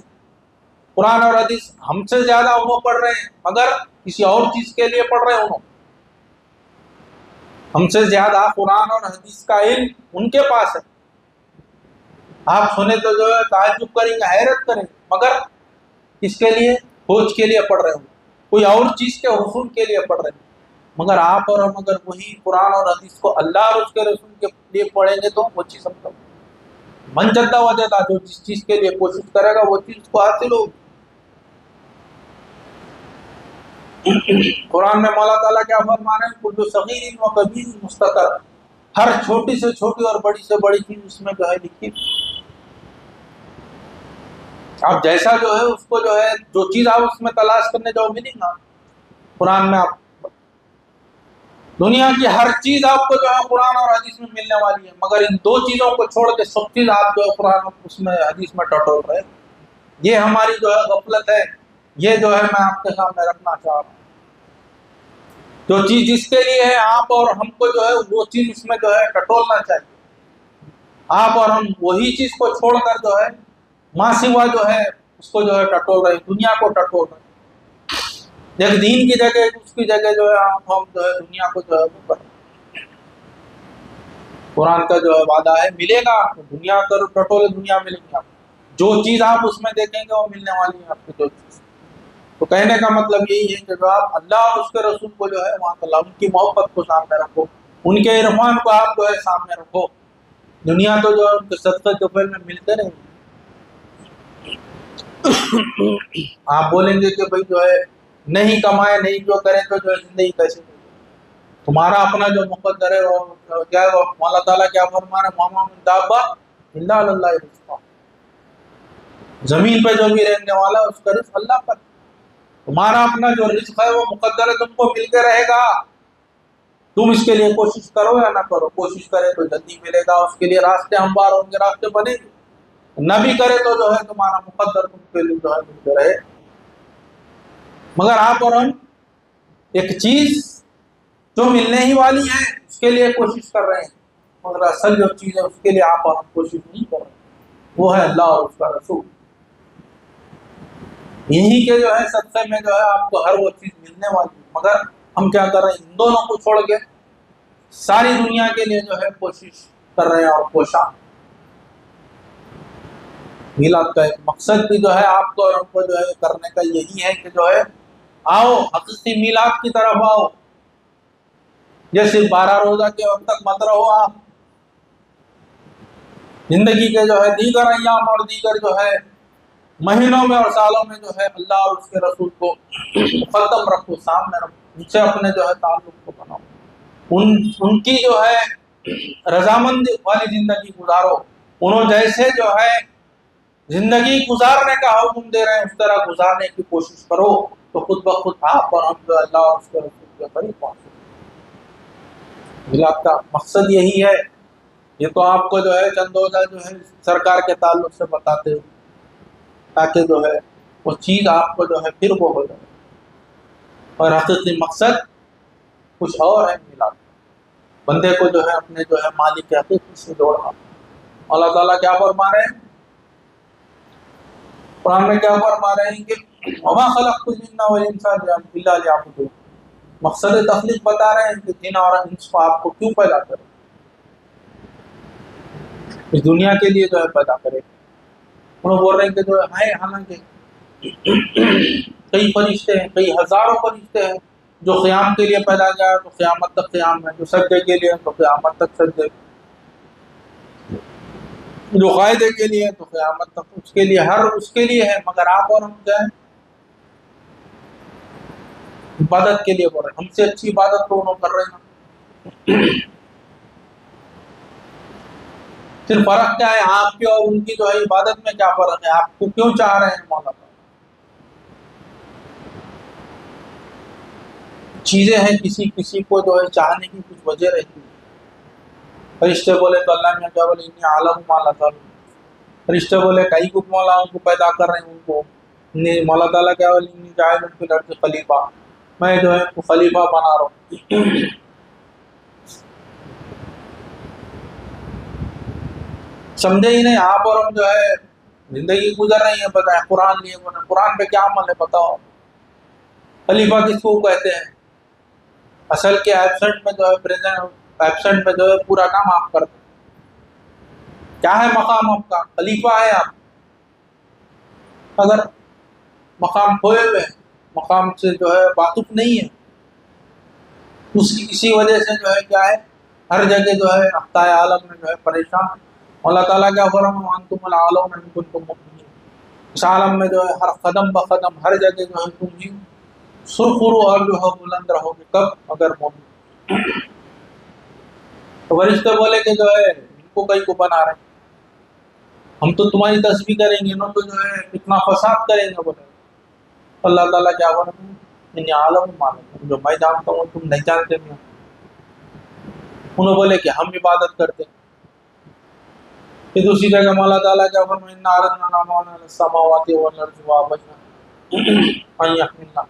قرآن اور حدیث ہم سے زیادہ انہوں پڑھ رہے ہیں مگر کسی اور چیز کے لیے پڑھ رہے ہیں، انہوں ہم سے زیادہ قرآن اور حدیث کا علم ان کے پاس ہے۔ آپ سنیں تو جو ہے تعجب کریں گے، حیرت کریں گے، مگر اس کے لیے کھوج کے لیے پڑھ رہے ہوں۔ کوئی اور چیز کے حصول کے لیے پڑھ رہے ہیں. مگر آپ اور ہم اگر وہی قرآن اور حدیث کو اللہ اور اس کے رسول کے لیے پڑھیں گے تو وہ چیز ہم کو من جدہ وجدہ، جو جس چیز کے لیے کوشش کرے گا وہ چیز کو حاصل ہوگی. قرآن میں مولا تعالیٰ کیا فرما رہے ہیں؟ کل صغیر و کبیر مستطر، ہر چھوٹی سے چھوٹی اور بڑی سے بڑی چیز اس میں جو ہے لکھی. آپ جیسا جو ہے اس کو جو ہے جو چیز آپ اس میں تلاش کرنے جاؤ ملے گا. قرآن میں آپ دنیا کی ہر چیز آپ کو جو ہے قرآن اور حدیث میں ملنے والی ہے، مگر ان دو چیزوں کو چھوڑ کے سب چیز آپ جو ہے قرآن اس میں حدیث میں ٹٹول رہے. یہ ہماری جو ہے غفلت ہے. یہ جو ہے میں آپ کے سامنے رکھنا چاہ رہا ہوں. جو چیز جس کے لیے ہے آپ اور ہم کو جو ہے وہ چیز اس میں جو ہے ٹٹولنا چاہیے. آپ اور ہم وہی چیز کو چھوڑ کر جو ہے ماں سوا جو ہے اس کو جو ہے ٹٹول رہے، دنیا کو ٹٹول رہے. ایک دین کی جگہ اس کی جگہ جو ہے ہم جو ہے دنیا کو جو ہے وہ کر. قرآن کا جو ہے وعدہ ہے ملے گا آپ کو، دنیا کر ٹٹولے دنیا ملے گی آپ کو. جو چیز آپ اس میں دیکھیں گے وہ ملنے والی ہے آپ کو جو چیز. تو کہنے کا مطلب یہی ہے کہ جو آپ اللہ اور اس کے رسول کو جو ہے وہاں اللہ ان کی محبت کو سامنے رکھو، ان کے عرفان کو آپ جو ہے سامنے رکھو. دنیا تو جو ہے ان کے صدقے دوپہر میں ملتے رہیں. آپ بولیں گے کہ بھائی جو ہے نہیں کمائے نہیں جو کریں تو جو ہے زندگی کیسے ہوگی؟ تمہارا اپنا جو مقدر ہے وہ کیا ہے؟ مولا تعالیٰ کیا فرما رہے ہیں؟ وَمَا مِن دَابَّةٍ إِلَّا عَلَى اللَّهِ رِزْقُهَا. زمین پہ جو بھی رہنے والا ہے اس کا رزق اللہ پر. تمہارا اپنا جو رزق ہے وہ مقدر ہے، تم کو مل کے رہے گا. تم اس کے لیے کوشش کرو یا نہ کرو. کوشش کرے تو جلدی ملے گا، اس کے لیے راستے ہموار ہوں گے، راستے بنے گے. نہ بھی کرے تو جو ہے تمہارا مقدر تم کے لیے جو ہے ملتے رہے. مگر آپ اور ہم ایک چیز جو ملنے ہی والی ہے اس کے لیے کوشش کر رہے ہیں، مگر اصل جو چیز ہے اس کے لیے آپ اور ہم کوشش نہیں کر رہے. وہ ہے اللہ اور اس کا رسول. یہی کے جو ہے صدقے میں جو ہے آپ کو ہر وہ چیز ملنے والی ہے. مگر ہم کیا کر رہے ہیں؟ ان دونوں کو چھوڑ کے ساری دنیا کے لیے جو ہے کوشش کر رہے ہیں اور کوشاں. میلاد کا ایک مقصد بھی جو ہے آپ کو اور ہم کو جو ہے کرنے کا یہی ہے کہ جو ہے آؤ حقیقی میلاد کی طرف آؤ. یہ صرف 12 روزہ کے وقت تک مت رہو. آپ زندگی کے جو ہے دیگر ایام اور دیگر جو ہے مہینوں میں اور سالوں میں جو ہے اللہ اور اس کے رسول کو مقدم رکھو، سامنے رکھو. ان سے اپنے جو ہے تعلق کو بناؤ. ان کی جو ہے رضامند والی زندگی گزارو. انہوں جیسے جو ہے زندگی گزارنے کا حکم دے رہے ہیں اس طرح گزارنے کی کوشش کرو تو خود بخود آپ اور ہم جو اللہ اور اس کے رسول کے قریب پہنچو. میلاد کا مقصد یہی ہے. یہ تو آپ کو جو ہے چند روزہ جو ہے سرکار کے تعلق سے بتاتے ہیں تاکہ جو ہے وہ چیز آپ کو جو ہے پھر وہ ہو جائے. اور حقیقی مقصد کچھ اور ہے. میلاد بندے کو جو ہے اپنے جو ہے مالک کے حقیقی سے جوڑنا. اللہ تعالیٰ کیا فرما رہے ہیں قرآن میں؟ کیا فرما رہے ہیں کہ وَمَا خَلَقْتُ الْجِنَّ وَالْإِنسَ إِلَّا لِيَعْبُدُونِ. مقصد تخلیق بتا رہے ہیں کہ جن اور انس کو آپ کو کیوں پیدا کرے، اس دنیا کے لیے جو ہے پیدا کرے. انہوں بول رہے ہیں کہ جو ہے حالانکہ کئی فرشتے ہیں، کئی ہزاروں فرشتے ہیں جو قیام کے لیے پیدا کیا ہے تو قیامت تک قیام ہے، جو سجدے کے لیے تو قیامت تک سجدے، جو قاعدے کے لیے تو قیامت تک اس کے لیے ہر اس کے لیے ہے. مگر آپ اور ہم کیا ہے عبادت کے لیے بول رہے ہیں. ہم سے اچھی عبادت تو انہوں کر رہے ہیں. صرف فرق کیا ہے آپ کی اور ان کی جو ہے عبادت میں کیا فرق ہے؟ آپ کو کیوں چاہ رہے ہیں مولا؟ چیزیں ہیں کسی کو جو ہے چاہنے کی کچھ وجہ رہتی ہے. فرشتے بولے تو اللہ میں کیا بولے انی عالم مولا تعالیٰ. فرشتے بولے کئی کو مولا ان کو پیدا کر رہے ہیں ان کو. مولا تعالیٰ کیا بولے انی جاعل فی الارض خلیفہ، میں جو ہے ان کو خلیفہ بنا رہا ہوں. سمجھے ہی نہیں. آپ اور ہم جو ہے زندگی گزر رہی ہیں بتائیں قرآن لیے بولے قرآن پہ کیا عمل ہے بتاؤ. خلیفہ کس کو کہتے ہیں؟ اصل کے ایبسنٹ میں جو ہے پریزنٹ ایبسنٹ میں جو ہے پورا کام آپ کرتے ہیں. کیا ہے مقام آپ کا؟ خلیفہ ہے آپ. اگر مقام کھوئے ہوئے مقام سے جو ہے واقف نہیں ہے، اسی وجہ سے جو ہے کیا ہے ہر جگہ جو ہے اقطاع عالم میں جو ہے پریشان ہے۔ اللہ تعالیٰ کیا فرمایا وانتم الاعلون ان کنتم مؤمنین، اس عالم میں جو ہے ہر قدم بقدم ہر جگہ جو ہے تم ہی سرخرو اور جو ہے بلند رہو گے، کب؟ اگر مومن۔ تو فرشتے بولے کہ جو ہے ان کو کہیں کو بنا رہے ہیں، ہم تو تمہاری تسبیح کریں گے، انہوں تو جو ہے کتنا فساد کریں گے بولے۔ اللہ تعالیٰ کیا فرمایا انی عالم معلوم، جو میں جانتا ہوں تم نہیں جانتے نہیں۔ انہوں بولے کہ ہم عبادت کرتے ہیں۔ پھر دوسری جگہ مولا تعالیٰ کیا فرمایا انا عرضنا الامانة على السماوات والارض وابينا ان يحملنها،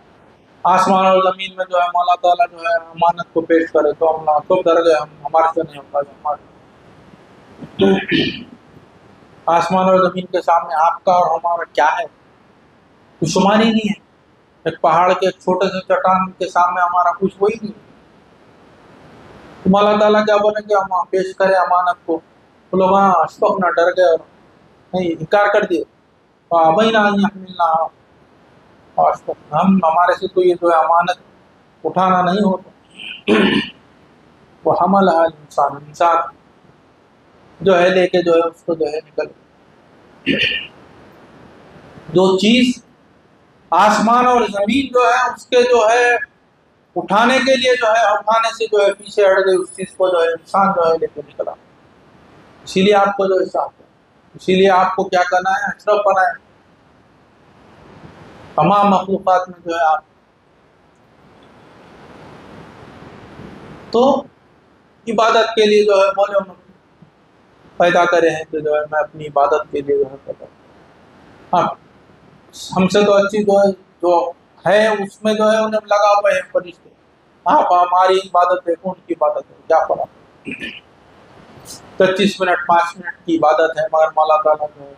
آسمان اور زمین میں جو ہے مولا تعالیٰ جو ہے امانت کو پیش کرے تو ہم خود ڈر گئے، ہم ہمارے سے نہیں ہوتا۔ آسمان اور زمین کے سامنے آپ کا اور ہمارا کیا ہے؟ کچھ شمار ہی نہیں ہے۔ ایک پہاڑ کے ایک چھوٹے سے چٹان کے سامنے ہمارا کچھ وہی نہیں۔ تو اللہ تعالیٰ کیا بولے کہ ہم پیش کریں امانت کو، تو لوگ اشفق نہ ڈر گئے اور نہیں انکار کر دیے۔ فابینا ان یحملنها، ہم ہمارے سے تو یہ جو ہے امانت اٹھانا نہیں ہوتا۔ وحملها الانسان، انسان جو ہے لے کے جو ہے اس کو جو ہے نکل۔ جو چیز آسمان اور زمین جو ہے اس کے جو ہے اٹھانے کے لیے جو ہے اٹھانے سے جو ہے پیچھے ہٹ گئی، اس چیز کو جو ہے انسان جو ہے لے کے نکلا۔ اسی لیے آپ کو جو ہے صاف ہے، اسی لیے آپ کو کیا کرنا ہے؟ اشرف بنائے تمام مخلوقات میں جو ہے آپ تو عبادت کے لیے جو ہے بولے انہوں پیدا کرے ہیں کہ جو ہے میں اپنی عبادت کے لیے جو ہے پیدا ہاں ہم سے تو اچھی جو ہے اس میں جو ہے انہیں لگا ہوئے ہیں فرشتے، آپ ہماری عبادت دیکھو ان کی عبادت ہے کیا فرق؟ 25 منٹ 5 منٹ کی عبادت ہے مگر مولا تعالیٰ جو ہے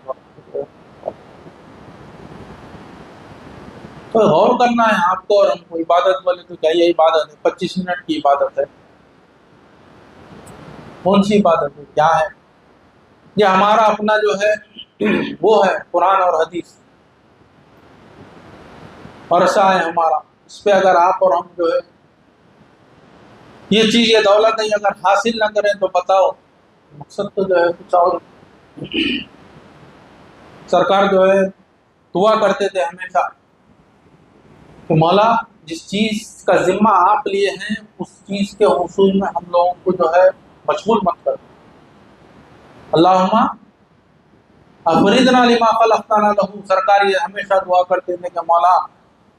تو غور کرنا ہے آپ کو اور ہم کو۔ عبادت بولے تو کیا یہ عبادت ہے؟ 25 منٹ کی عبادت ہے، کون سی عبادت ہے؟ کیا ہے یہ؟ ہمارا اپنا جو ہے وہ ہے قرآن اور حدیث، ورثہ ہے ہمارا، اس پہ اگر آپ اور ہم جو ہے یہ چیز یہ دولت نہیں اگر حاصل نہ کریں تو بتاؤ مقصد تو جو ہے کچھ اور۔ سرکار جو ہے دعا کرتے تھے ہمیشہ کہ مولا جس چیز کا ذمہ آپ لیے ہیں اس چیز کے حصول میں ہم لوگوں کو جو ہے مشغول مت کر۔ اللہم افردنا لما خلقتنا لہ، سرکار یہ ہمیشہ دعا کرتے تھے کہ مولا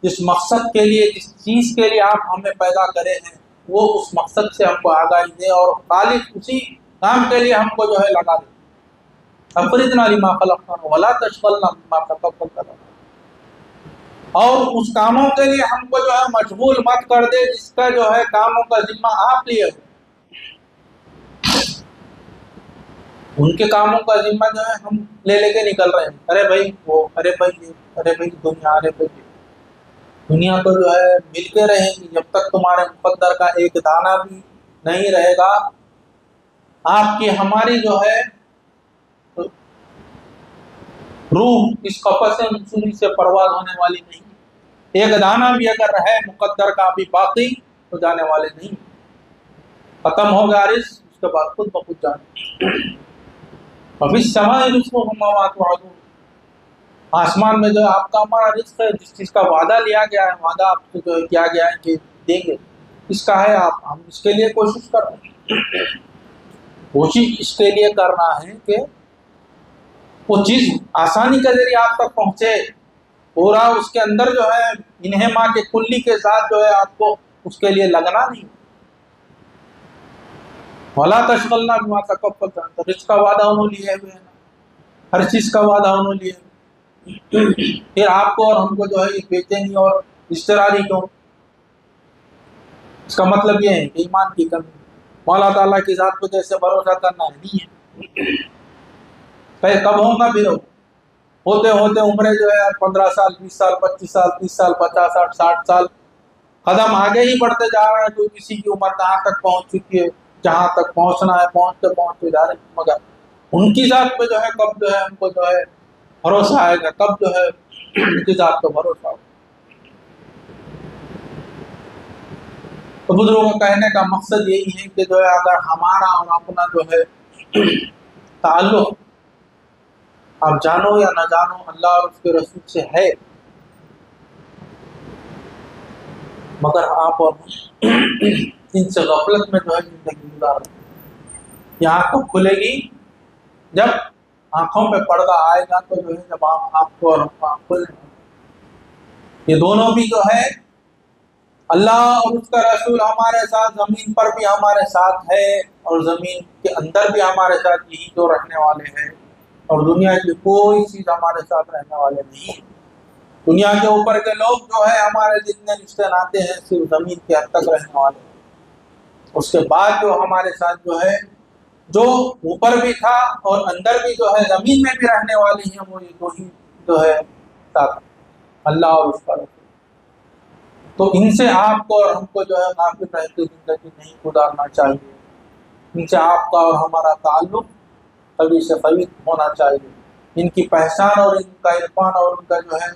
جس مقصد کے لیے جس چیز کے لیے آپ ہمیں پیدا کرے ہیں وہ اس مقصد سے ہم کو آگاہی دے اور خالص اسی کام کے لیے ہم کو جو ہے لگا دے۔ افردنا لما خلقتنا ولا تشغلنا بما تقبلت لنا، اور اس کاموں کے لیے ہم کو جو ہے مشغول مت کر دے جس کا جو ہے کاموں کا ذمہ آپ لیے ہو۔ ان کے کاموں کا ذمہ جو ہے ہم لے کے نکل رہے ہیں، ارے بھائی وہ، ارے بھائی یہ، ارے بھائی دنیا، ارے بھائی یہ۔ دنیا تو جو ہے مل کے رہے گی جب تک تمہارے مقدر کا ایک دانہ بھی نہیں رہے گا۔ آپ کی ہماری جو ہے روح اس قفس انسانی سے پرواز ہونے والی نہیں، ایک دانہ بھی اگر رہے مقدر کا بھی باقی تو جانے والے نہیں، ختم ہو گیا رزق، اس کے بعد خود بخود جانے۔ وفی السماء رزقکم وما توعدون، آسمان میں جو ہے آپ کا ہمارا رزق ہے، جس چیز کا وعدہ لیا گیا ہے، وعدہ آپ سے جو کیا گیا ہے کہ دیں گے، اس کا ہے آپ ہم اس کے لیے کوشش کر رہے ہیں۔ کوشش اس کے لیے کرنا ہے کہ وہ چیز آسانی کے ذریعے آپ تک پہنچے، پورا اس کے اندر جو ہے انہما کے کلی کے ساتھ جو ہے آپ کو اس کے لیے لگنا نہیں۔ ولا تشغلنا بما تقبلت لنا، تو رزق کا وعدہ انہوں لیے ہوئے ہیں، ہر چیز کا وعدہ انہوں لیے ہوئے، پھر آپ کو اور ہم کو جو ہے یہ بے چینی اور اضطراری کیوں؟ اس کا مطلب یہ ہے کہ ایمان کی کمی، مولا تعالیٰ کی ذات کو جیسے بھروسہ کرنا ہے نہیں ہے۔ کہ کب ہوں گا پھر ہوتے ہوتے عمریں جو ہے 15 سال 20 سال 25 سال 30 سال 50 60 60 سال قدم آگے ہی بڑھتے جا رہے ہیں، کوئی کسی کی عمر کہاں تک پہنچ چکی ہے، جہاں تک پہنچنا ہے پہنچتے پہنچتے جا رہے ہیں، مگر ان کی ذات پہ جو ہے کب جو ہے ہم کو جو ہے بھروسہ آئے گا، کب جو ہے ان کی ذات پہ بھروسہ ہوگا۔ تو بزرگوں کا کہنے کا مقصد یہی ہے کہ جو ہے اگر ہمارا اور اپنا جو ہے تعلق آپ جانو یا نہ جانو اللہ اور اس کے رسول سے ہے، مگر آپ اور ان سے غفلت میں جو ہے زندگی گزار رہے ہیں۔ یہ آنکھ کب کھلے گی؟ جب آنکھوں پہ پردہ آئے گا، تو جو ہے جب آپ کو اور ہم کو آنکھ کھلے گا۔ یہ دونوں بھی جو ہے اللہ اور اس کا رسول ہمارے ساتھ زمین پر بھی ہمارے ساتھ ہے، اور زمین کے اندر بھی ہمارے ساتھ یہی جو رہنے والے ہیں، اور دنیا کی کوئی چیز ہمارے ساتھ رہنے والے نہیں۔ دنیا کے اوپر کے لوگ جو ہے ہمارے جتنے رشتے ناتے ہیں صرف زمین کے حد تک رہنے والے ہیں۔ اس کے بعد جو ہمارے ساتھ جو ہے جو اوپر بھی تھا اور اندر بھی جو ہے زمین میں بھی رہنے والی ہیں، وہ یہ دو ہی جو ہے ساتھ، اللہ اور اس کا رسول۔ تو ان سے آپ کو اور ہم کو جو ہے غافل رہ کے زندگی نہیں گزارنا چاہیے۔ ان سے آپ کا اور ہمارا تعلق قوی سے قوی ہونا چاہیے۔ ان کی پہچان اور ان کا عرفان اور ان کا جو ہے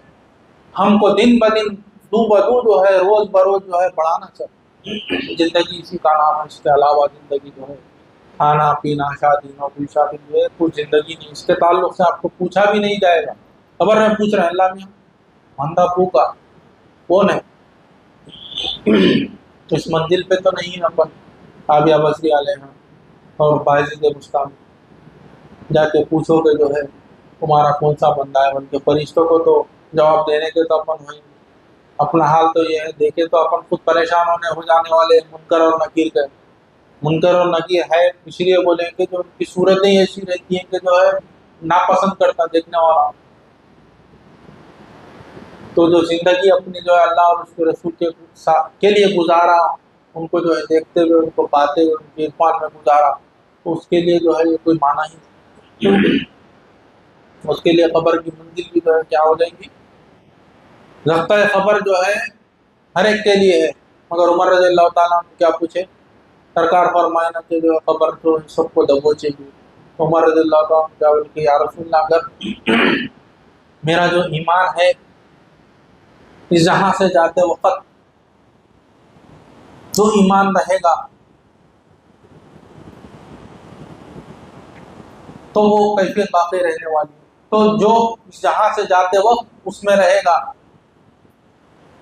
ہم کو دن بدن دو بدو جو ہے روز بروز جو ہے بڑھانا چاہیے۔ زندگی اسی کا نام ہے، اس کے علاوہ زندگی جو ہے کھانا پینا شادی نوکری شاپنگ جو ہے کچھ زندگی نہیں۔ اس کے تعلق سے آپ کو پوچھا بھی نہیں جائے گا۔ خبر میں پوچھ رہے ہیں اللہ میاں مندہ پوکا کون ہے؟ اس منزل پہ تو نہیں ہے اپن آبیہ بصری علیہ اور باعزید مستعمل، جا کے پوچھو کہ جو ہے تمہارا کون سا بندہ ہے، بلکہ فرشتوں کو تو جواب دینے کے تو اپن ہوئی، اپنا حال تو یہ ہے دیکھے تو اپن خود پریشان ہو جانے والے منکر اور نکیر کے۔ منکر اور نکیر ہے اس لیے بولیں کہ جو ان کی صورتیں ایسی رہتی ہیں کہ جو ہے ناپسند کرتا دیکھنے والا۔ تو جو زندگی اپنی جو ہے اللہ اور اس کے رسول کے لیے گزارا، ان کو جو ہے دیکھتے ہوئے ان کو پاتے ہوئے ان کے عرفان میں گزارا، تو اس کے لیے جو ہے یہ کوئی معنی ہی نہیں۔ اس کے لیے خبر کی منزل بھی جو ہے کیا ہو جائیں گی؟ رفتہ خبر جو ہے ہر ایک کے لیے ہے، مگر عمر رضی اللہ تعالیٰ عنہ کیا پوچھے؟ سرکار فرمائے نا کہ جو ہے خبر تو سب کو دبوچے گی۔ عمر رضی اللہ تعالیٰ عنہ کیا بولے کہ یا رسول اللہ اگر میرا جو ایمان ہے اس جہاں سے جاتے وقت جو ایمان رہے گا تو وہ کیفیت باقی رہنے والی ہے، تو جو اس جہاں سے جاتے وقت اس میں رہے گا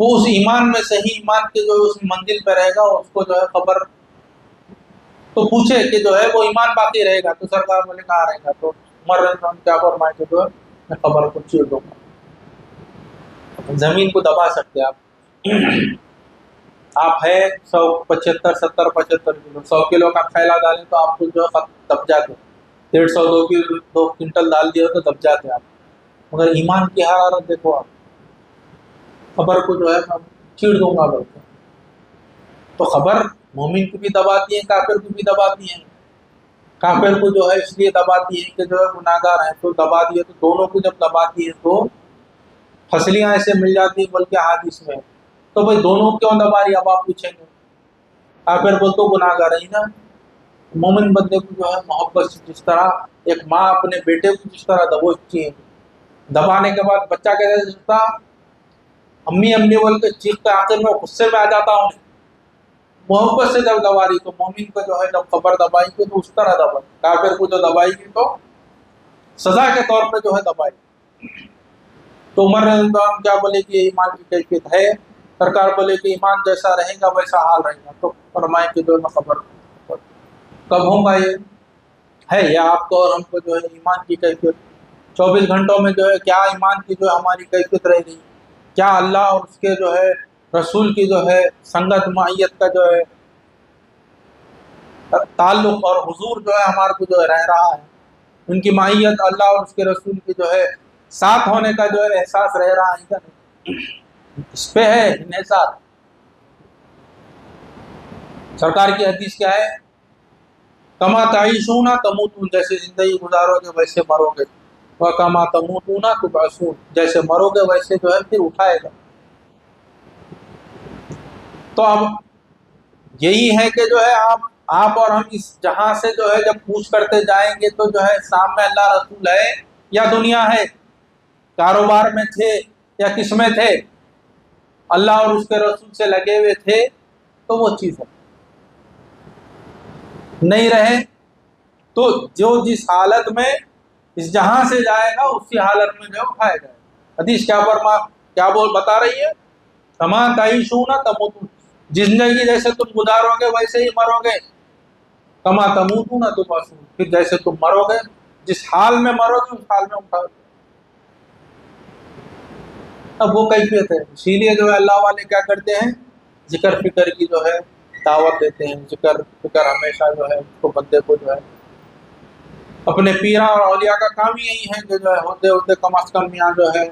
وہ اس ایمان میں صحیح ایمان کے جو اس منزل پہ رہے گا، اس کو جو ہے خبر تو پوچھے کہ جو ہے وہ ایمان باقی رہے گا، تو سرکار بولے کہاں رہے گا؟ تو عمر رضی اللہ عنہ کیا فرمائے کہ جو ہے میں خبر کو چیر دوں گا۔ زمین کو دبا سکتے آپ ہے 175-70-75 کلو، 100 کلو کا پھیلا ڈالیں تو آپ کو جو ہے دب جاتے، 150 2 کنٹل ڈال دیا تو دب جاتے آپ، مگر ایمان کی حرارت دیکھو آپ، خبر کو جو ہے میں چیر دوں گا بولتے۔ تو خبر مومن کو بھی دباتی ہے، کافر کو بھی دباتی ہے۔ کافر کو جو ہے اس لیے دباتی ہے کہ جو ہے گناہگار ہیں تو دبا دیے، تو دونوں کو جب دباتی ہے تو فصلیاں ایسے مل جاتی ہیں، بلکہ حدیث میں تو بھائی دونوں کیوں دبا رہی؟ اب آپ پوچھیں گے، کافر کو تو گناہگار ہی نا، مومن بندے کو جو ہے محبت سے جس طرح ایک ماں اپنے بیٹے کو جس طرح دبوچتی ہے، دبانے کے بعد بچہ کیسے سکتا امی امی بول کے چیختا، آخر میں غصے میں آ جاتا ہوں، محبت سے جب دبا رہی تو مومن کو جو ہے جب خبر دبائی گی تو اس طرح دبائی، کافر کو جو دبائی گی تو سزا کے طور پہ جو ہے دبائی۔ تو عمر رضی اللہ عنہ کیا بولے کہ ایمان کی کیفیت ہے؟ سرکار بولے کہ ایمان جیسا رہے گا ویسا حال رہے گا، تو فرمائے کہ جو ہے خبر کب ہوگا یہ ہے، یا آپ کو اور ہم کو جو ہے ایمان کی کیفیت 24 گھنٹوں میں جو ہے کیا ایمان کی جو ہے ہماری کیفیت رہ گئی، کیا اللہ اور اس کے جو ہے رسول کی جو ہے سنگت معیت کا جو ہے تعلق اور حضور جو ہے ہمارے کو جو ہے رہ رہا ہے، ان کی معیت اللہ اور اس کے رسول کی جو ہے ساتھ ہونے کا جو ہے احساس رہ رہا ہے کیا نہیں؟ اس پہ ہے انحصار۔ سرکار کی حدیث کیا ہے؟ کما تعیشون تموتون، جیسے زندگی گزارو گے ویسے مرو گے، وکما تموتون تبعثون، جیسے مرو گے ویسے جو ہے پھر اٹھائے گا۔ تو اب یہی ہے کہ جو ہے آپ اور ہم اس جہاں سے جو ہے جب پوچھ کرتے جائیں گے تو جو ہے سامنے اللہ رسول ہے یا دنیا ہے، کاروبار میں تھے یا کس میں تھے، اللہ اور اس کے رسول سے لگے ہوئے تھے تو وہ چیز ہے، نہیں رہے تو جو جس حالت میں اس جہاں سے جائے گا اسی حالت میں جو اٹھایا جائے گا۔ حدیث کیا بتا رہی ہے؟ کما تعیشون تموتون، زندگی جیسے تم گزارو گے ویسے ہی مرو گے، کما تموتون تبعثون، پھر جیسے تم مرو گے جس حال میں مرو گے اس حال میں اٹھاؤ گے۔ اب وہ کیفیت ہے، اسی لیے جو ہے اللہ والے کیا کرتے ہیں، ذکر فکر کی جو ہے دعوت دیتے ہیں، ذکر فکر ہمیشہ جو ہے اس کو بندے کو جو ہے اپنے پیرا اور اولیاء کا کام ہی یہی ہے کہ جو ہے ہوتے ہوتے کم از کم یہاں جو ہے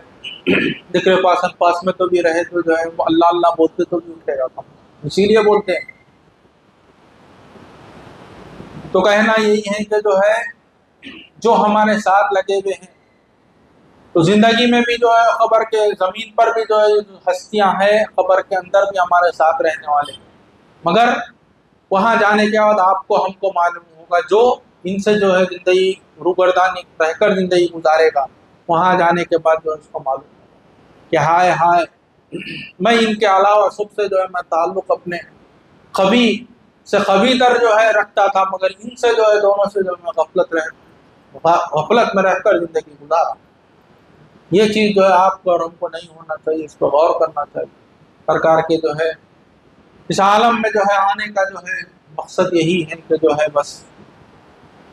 ذکر پاس میں تو بھی رہے، تو جو ہے وہ اللہ اللہ بولتے تو بھی اٹھے گا کم، اسی لیے بولتے ہیں۔ تو کہنا یہی ہے کہ جو ہے جو ہمارے ساتھ لگے ہوئے ہیں، تو زندگی میں بھی جو ہے قبر کے زمین پر بھی جو ہے ہستیاں ہیں، قبر کے اندر بھی ہمارے ساتھ رہنے والے ہیں، مگر وہاں جانے کے بعد آپ کو ہم کو معلوم ہوگا، جو ان سے جو ہے زندگی روگردانی رہ کر زندگی گزارے گا، وہاں جانے کے بعد جو ہے اس کو معلوم ہوگا کہ ہائے ہائے میں ان کے علاوہ سب سے جو ہے میں تعلق اپنے خبی سے خبی تر جو ہے رکھتا تھا، مگر ان سے جو ہے دونوں سے جو ہے میں غفلت میں رہ کر زندگی گزارا۔ یہ چیز جو ہے آپ کو اور ہم کو نہیں ہونا چاہیے، اس کو غور کرنا چاہیے۔ سرکار کے جو ہے اس عالم میں جو ہے آنے کا جو ہے مقصد یہی ہے کہ جو ہے بس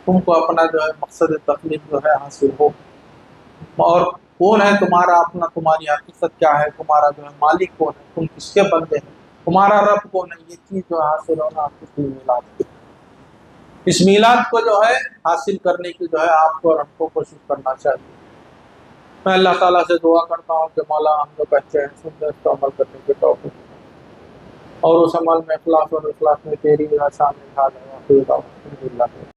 تم کو اپنا جو ہے مقصد تخلیق جو ہے حاصل ہو، اور کون ہے تمہارا اپنا، تمہاری حقیقت کیا ہے، تمہارا جو ہے مالک کون ہے، تم کس کے بندے ہیں، تمہارا رب کون ہے، یہ چیز جو ہے حاصل ہونا آپ کی میلاد ہے۔ اس میلاد کو جو ہے حاصل کرنے کی جو ہے آپ کو اور ہم کو کوشش کرنا چاہیے۔ میں اللہ تعالیٰ سے دعا کرتا ہوں کہ مولا ہم جو کہتے ہیں سنتے اس کو عمل کرنے کے توفیق دے، اور اس عمل میں اخلاص اور اخلاص میں تیری آسان نکال ہے۔